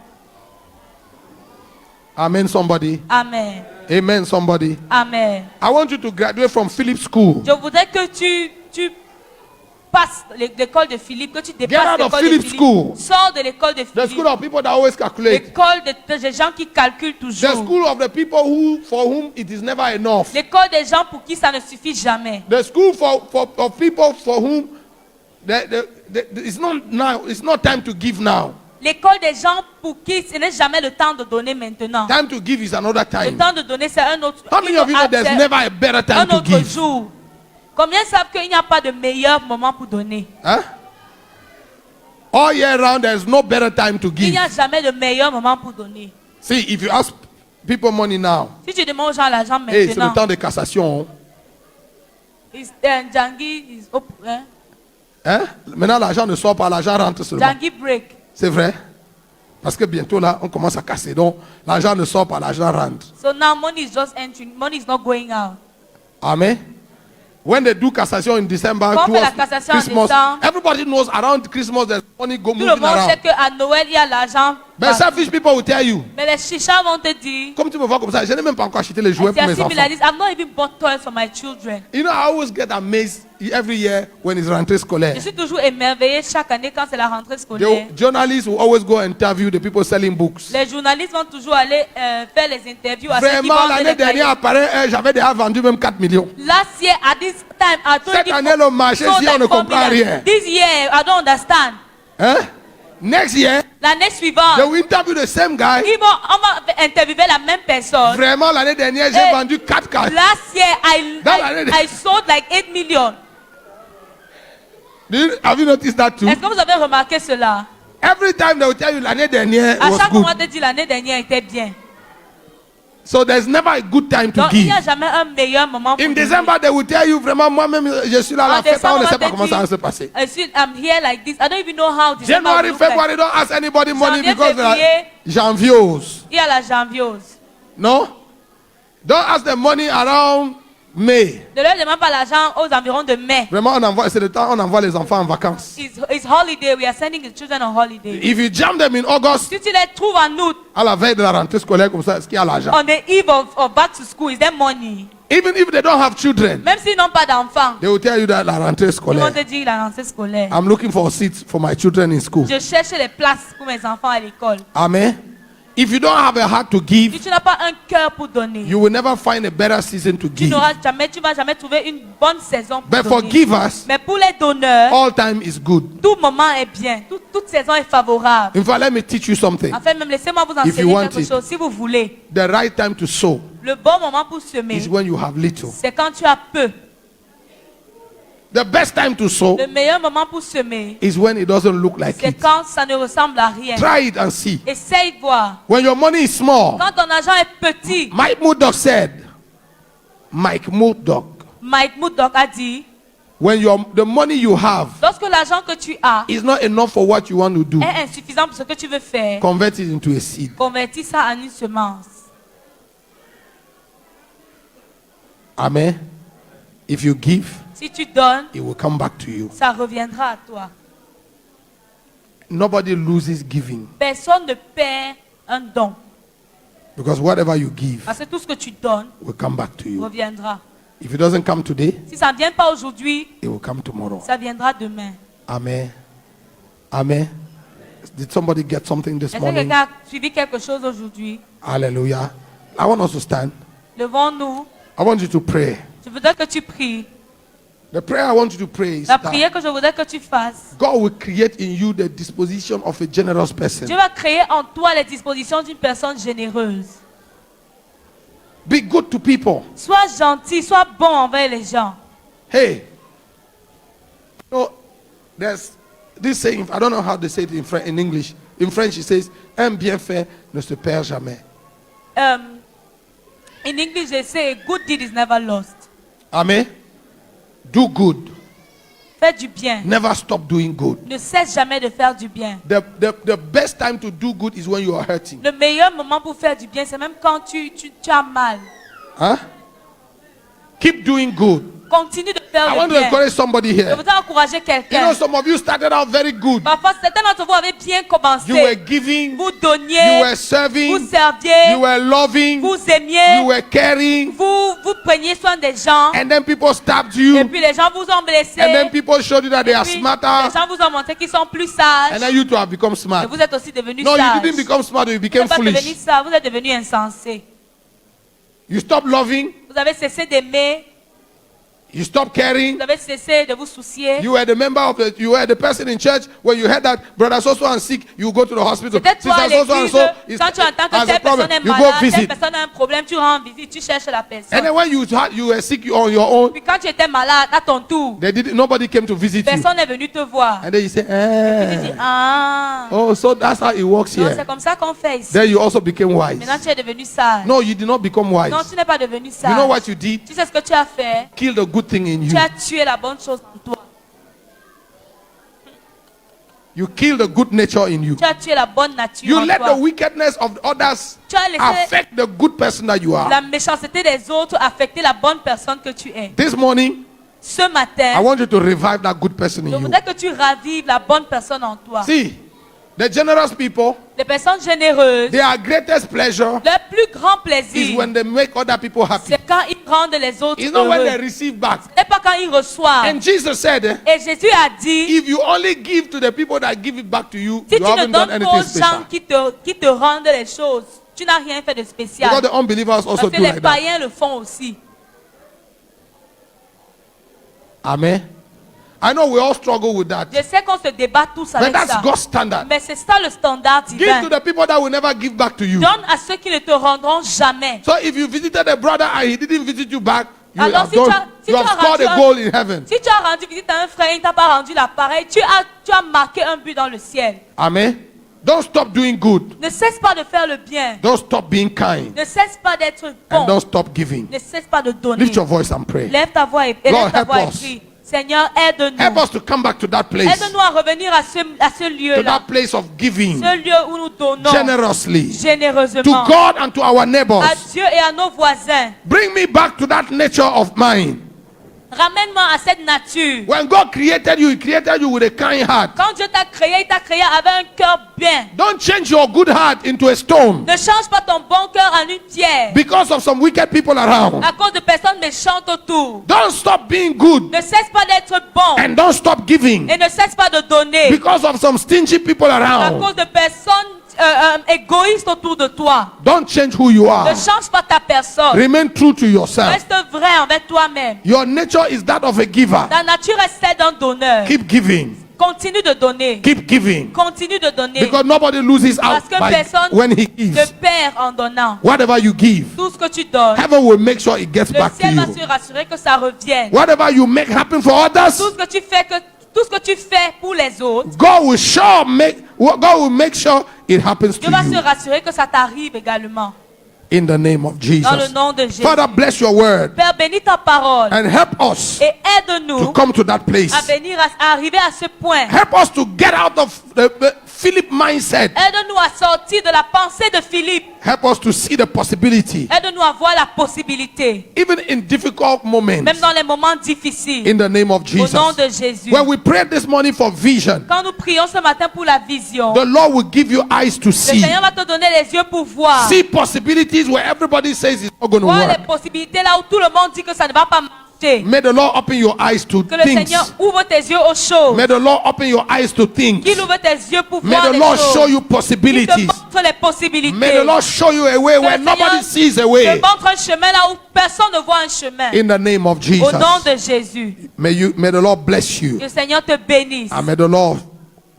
Amen, somebody. Amen. Amen, somebody. Amen. I want you to graduate from Philip School. Je voudrais que tu passes l'école de Philippe, que tu out dépasses of l'école de Philip's Philippe. school. Sors de l'école de The Philippe. school of people that always calculate. L'école des gens qui calculent The toujours. school of the people for whom it is never enough. L'école des gens pour qui ça ne suffit jamais. The school of people for whom it's not time to give now. L'école des gens pour qui ce n'est jamais le temps de donner maintenant. Time to give is another Le time. temps de donner, c'est un autre. How many of you know there's c'est never a better un time to autre give? jour. Combien savent qu'il n'y a pas de meilleur moment pour donner? Huh? All year round, there's no better time to Il give. n'y a jamais de meilleur moment pour donner. See, if you ask people money now, Si tu demandes aux gens l'argent hey, c'est le maintenant, temps de cassation. Djangi is open, hein? Hein? Maintenant, l'argent ne sort pas, l'argent rentre seulement. Djangi break. C'est vrai? Parce que bientôt, là, on commence à casser. Donc, l'argent ne sort pas, l'argent rentre. So now money is just entering, money is not going out. Amen. When they do cassation in December, Quand on fait la towards cassation en Christmas, décembre, everybody knows around Christmas there's money Tout le moving monde sait around. qu'à Noël, il y a l'argent. But selfish people will tell you, Mais les chichas vont te dire, comme tu me vois comme ça, je n'ai même pas encore acheté les jouets pour I mes see enfants. like this, I've not even bought toys for my children. You know, I always get amazed every year when it's rentrée scolaire. Je suis toujours émerveillée chaque année quand c'est la rentrée scolaire. The journalists will always go and interview the people selling books. Les journalistes vont toujours aller faire les interviews à ceux qui Vraiment, vendent l'année les dernière, appareil, j'avais déjà vendu même 4 millions. Last year at this time, I told Cette you année, le marché, sold si on like ne 4 comprend million. rien. This year, I don't understand. Hein? Next year, L'année they suivante, will interview the same guy. on va interviewer la même personne. Vraiment, l'année dernière, j'ai Eh, vendu 4 cars. Last year, I sold like 8 million. Have you noticed that too? Est-ce que vous avez remarqué cela? Every time they will tell you l'année dernière À was chaque moment, good. on te dit l'année dernière était bien. So there's never a good time to Donc, il give. n'y a jamais un meilleur moment pour In donner. December, they will tell you vraiment, moi-même, je suis là à En la fête, on décembre, ne sait on pas va comment te ça va dire, se passer. I'm here like this. I don't even know how December January, will look like. February, don't ask anybody money Janvier, because they are février. janviers. Il y a la janviose. No? Don't ask them money around May. Ne leur demande pas l'argent aux environs de mai. Vraiment, c'est le temps où on envoie les enfants en vacances. It's holiday. We are sending the children on holiday. If you jam them in August, Si tu les trouves en août, à la veille de la rentrée scolaire comme ça, est-ce qu'il y a l'argent? on the eve of back to school, is there money? Even if they don't have children, Même s'ils n'ont pas d'enfants, they will tell you that la rentrée ils vont scolaire. te dire la rentrée scolaire. I'm looking for seats for my children in school. Je cherche les places pour mes enfants à l'école. Amen. If you don't have a heart to Si give, tu n'as pas un cœur pour donner, you will never find a better season to tu give. vas jamais trouver une bonne saison pour But for donner. givers, Mais pour les donneurs, all time is good. tout moment est bien. Toute saison est favorable. In fact, let me teach you something. En fait, même laissez-moi vous If you enseigner want quelque it. chose. Si vous voulez, The right time to sow le bon moment pour semer, is when you have little. c'est quand tu as peu. The best time to sow Le meilleur moment pour semer, is when it doesn't look like c'est it. quand ça ne ressemble à rien. Try it and see. Essaye de voir. When your money is small, Quand ton argent est petit, Mike Murdoch said, Mike Murdoch, Mike Murdoch a dit, when the money you have lorsque l'argent que tu as is not enough for what you want to do, est insuffisant pour ce que tu veux faire, convert it into a seed. convertis ça en une semence. Amen. If you give, Si tu donnes, it will come back to you. ça reviendra à toi. Nobody loses giving Personne ne perd un don. because whatever you give Parce que tout ce que tu donnes will come back to you. reviendra. If it doesn't come today, Si ça ne vient pas aujourd'hui, it will come tomorrow. ça viendra demain. Amen. Amen. Did somebody get something this Est-ce que morning? quelqu'un a suivi quelque chose aujourd'hui? Hallelujah. I want us to stand. Levons-nous. I want you to pray. Je voudrais que tu pries. The prayer I want you to pray is La that prière que je voudrais que tu fasses. God will create in you the disposition of a generous person. Dieu va créer en toi les dispositions d'une personne généreuse. Be good to people. Sois gentil, sois bon envers les gens. Hey, there's this saying, I don't know how they say it in English. In French, it says, un bienfait ne se perd jamais. In English, they say a good deed is never lost. Amen. Do good. Fais du bien. Never stop doing good. Ne cesse jamais de faire du bien. The best time to do good is when you are hurting. Le meilleur moment pour faire du bien, c'est même quand tu as mal. Huh? Keep doing good. Continue de faire I le want to bien. encourage somebody Je here. voudrais encourager You quelqu'un. know, some of you started out very good. Parfois, certains d'entre vous avaient bien commencé. You were giving, Vous you donniez, were serving, vous serviez, you were loving, vous aimiez, you were caring, vous preniez soin des gens. and then people stabbed Et you, puis les gens vous ont blessé. and then people showed you that they Et are puis, les smarter, gens vous ont montré qu'ils sont plus sages. and then you too have become Et smart. vous êtes aussi devenus No, you sages. didn't become smart, you Vous became n'êtes pas devenu foolish. sage, vous êtes devenu insensé. You stopped loving, Vous avez cessé d'aimer, you stopped caring. vous avez cessé de vous soucier. You were the person in church when you heard that brother so and sick, you go to the hospital. Peut-être toi à Sister l'église, is- quand tu entends que has a telle problem, personne est you go malade, telle visit. personne a un problème, tu rends visite, tu cherches la And personne. then when you were sick on your own, Puis quand tu étais malade, à ton tour, nobody came to visit you. personne n'est venu te voir. And then you say, Tu dis, eh. ah, Oh, so that's how it works non, here. c'est comme ça qu'on fait ici. Then you also became wise. Maintenant, tu es devenu sage. No, you did not become wise. Non, tu n'es pas devenu sage. You know what you did? Tu sais ce que tu as fait? Kill the good thing in you. Tu as tué la bonne chose en toi. You kill the good nature in you. Tu as tué la bonne nature You en let toi. the wickedness of others Tu as laissé affect the good person that you are. la méchanceté des autres affecter la bonne personne que tu es. This morning, Ce I matin, want you to revive that good person je in you. voudrais que tu ravives la bonne personne en toi. See, the generous people, Les personnes généreuses, their greatest pleasure leur plus grand is plaisir, when they make other people happy. c'est quand ils rendent les autres It's not when they heureux. receive back. Ce n'est pas quand ils reçoivent. And Jesus said, Et Jésus a dit, if you only give to the people that give it back to you, si you tu ne haven't done donnes pas anything aux gens special. qui te rendent les choses, tu n'as rien fait de spécial. Because the unbelievers also Parce que do les like that. païens le font aussi. Amen. I know we all struggle with that. Je sais qu'on se débat tous But avec that's ça. God's standard. Mais c'est ça le standard Give divin. to the people that will never give back to you. Donne à ceux qui ne te rendront jamais. So if you visited a brother and he didn't visit you back, you Alors, have, si tu done, as- si you tu have as scored rendu a un- goal in heaven. Si tu as rendu visite à un frère et il ne t'a pas rendu l'appareil, tu as marqué un but dans le ciel. Amen. Don't stop doing good. Ne cesse pas de faire le bien. Don't stop being kind. Ne cesse pas d'être And don't bon. stop giving. Ne cesse pas de donner. Lift your voice and pray. Lève ta voix et God, lève ta help voix et us. prie. Seigneur, Help aide-nous. us to come back to that place. Aide-nous à revenir à ce To lieu-là. that place of giving Ce lieu où nous donnons generously. To généreusement God and to our neighbors. à Dieu et à nos voisins. Bring me back to that nature of mine. Ramène-moi à cette nature. When God created you, He created you with a kind heart. Quand Dieu t'a créé, il t'a créé avec un cœur bien. Don't change your good heart into a stone Ne change pas ton bon cœur en une pierre because of some wicked people around. à cause de personnes méchantes autour. Don't stop being good Ne cesse pas d'être bon and don't stop giving et ne cesse pas de donner because of some stingy people à around. cause de personnes égoïstes autour de toi. Don't change who you Ne are. change pas ta personne. Remain true to yourself. Reste vrai envers toi-même. Your nature is that of a giver. Ta nature est celle d'un donneur. Keep giving. Continue de donner. Keep giving. Continue de donner. Because nobody loses out Parce que by personne when he ne gives. perd en donnant. Whatever you give, Tout ce que tu donnes, heaven will make sure it gets le back to ciel va you. se rassurer que ça revienne. Whatever you make happen for others, Tout ce que tu fais pour les autres, God will make sure it happens Dieu va to se you. rassurer que ça t'arrive également. In the name of Dans le Jesus. nom de Jésus. Father, bless your word Père, bénis ta parole and help us et to aide-nous come to that place. à venir à arriver à ce point. Help us to get out of the Philip mindset. Aide-nous à sortir de la pensée de Philippe. Help us to see the possibility, Aide-nous à voir la possibilité, even in difficult moments, même dans les moments difficiles. in the name of Au nom Jesus. de Jésus. When we prayed this morning for vision, Quand nous prions ce matin pour la vision, the Lord will give you eyes to le see. Seigneur va te donner les yeux pour voir. See possibilities where everybody says it's not going to Voir les work. possibilités là où tout le monde dit que ça ne va pas marcher. May the Lord open your eyes to Que le things. Seigneur ouvre tes yeux aux choses. May the Lord open your eyes to things. Qu'il ouvre tes yeux pour May voir the les Lord choses. show you Qu'il te possibilities. montre les possibilités. May the Lord show you a way where le nobody Seigneur sees a te way. montre un chemin là où personne ne voit un chemin. In the name of Au nom Jesus. de Jésus. May the Lord bless you. Que le Seigneur te bénisse. And may the Lord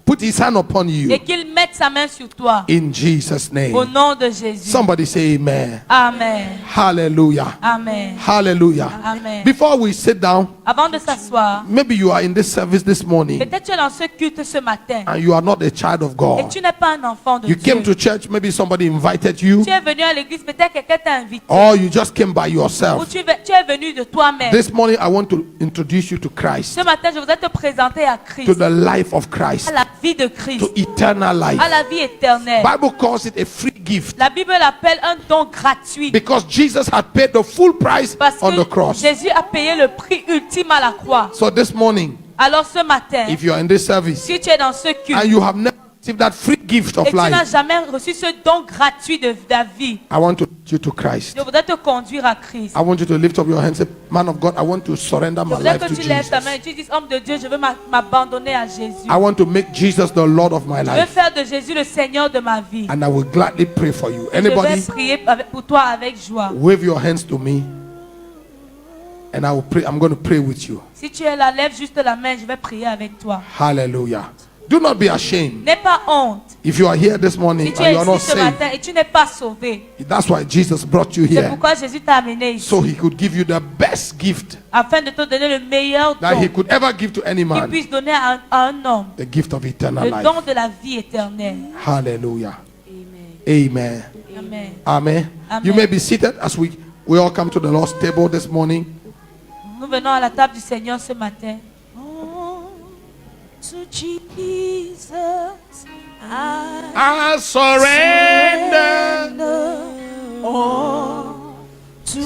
put his hand upon Et you. qu'il mette sa main sur toi. In Jesus' Au name. nom de Jésus. Somebody say amen. Amen. Hallelujah. Amen. Hallelujah. Amen. Before we sit down, Avant de s'asseoir, maybe you are in this service this morning peut-être tu es dans ce culte ce matin and you are not a child of et God. tu n'es pas un enfant de You Dieu. came to church, maybe somebody invited you, Tu es venu à l'église, peut-être quelqu'un t'a invité. or you just came by Ou yourself. tu es venu de toi-même. This morning, I want to introduce you to Christ, Ce matin, je voudrais te présenter à to Christ, the life of Christ, à la vie de Christ, to eternal life. à la vie éternelle. Bible calls it a free gift La Bible l'appelle un don gratuit because Jesus had paid the full price parce on the que cross. Jésus a payé le prix ultime à la croix. So this morning, Alors ce matin, if you are in this service si tu es dans ce and culte you have never received that free gift et of tu n'as life, jamais reçu ce don gratuit de la vie, I want to lead you to Christ. je voudrais te conduire à Christ. I want you to lift up your hands and say, Man of God, I want to surrender Je my voudrais life que to tu lèves ta Jesus. main et tu dises, homme de Dieu, je veux m'abandonner à Jésus. I want to make Jesus the Lord of my Je veux life. faire de Jésus le Seigneur de ma vie. And I will gladly pray for you. Je vais Anybody, prier pour toi avec joie. wave your hands to me. And I will pray. I'm going to pray with you. Si tu es là, lève juste la main, je vais prier avec toi. Hallelujah. Do not be ashamed. N'aie pas honte. If you are here this Si morning tu and es you are not ici ce saved, matin et tu n'es pas sauvé, that's why Jesus brought you c'est here. pourquoi Jésus t'a amené ici. So he could give you the best gift Afin de te donner le meilleur that he don could ever give to any qu'il man, puisse donner à un homme. the gift of eternal Le life. don de la vie éternelle. Hallelujah. Amen. Amen. Amen. Amen. Amen. You may be seated as we all come to the Lord's table this morning. Nous venons à la table du Seigneur ce matin. Oh, to Jesus, I surrender. oh, to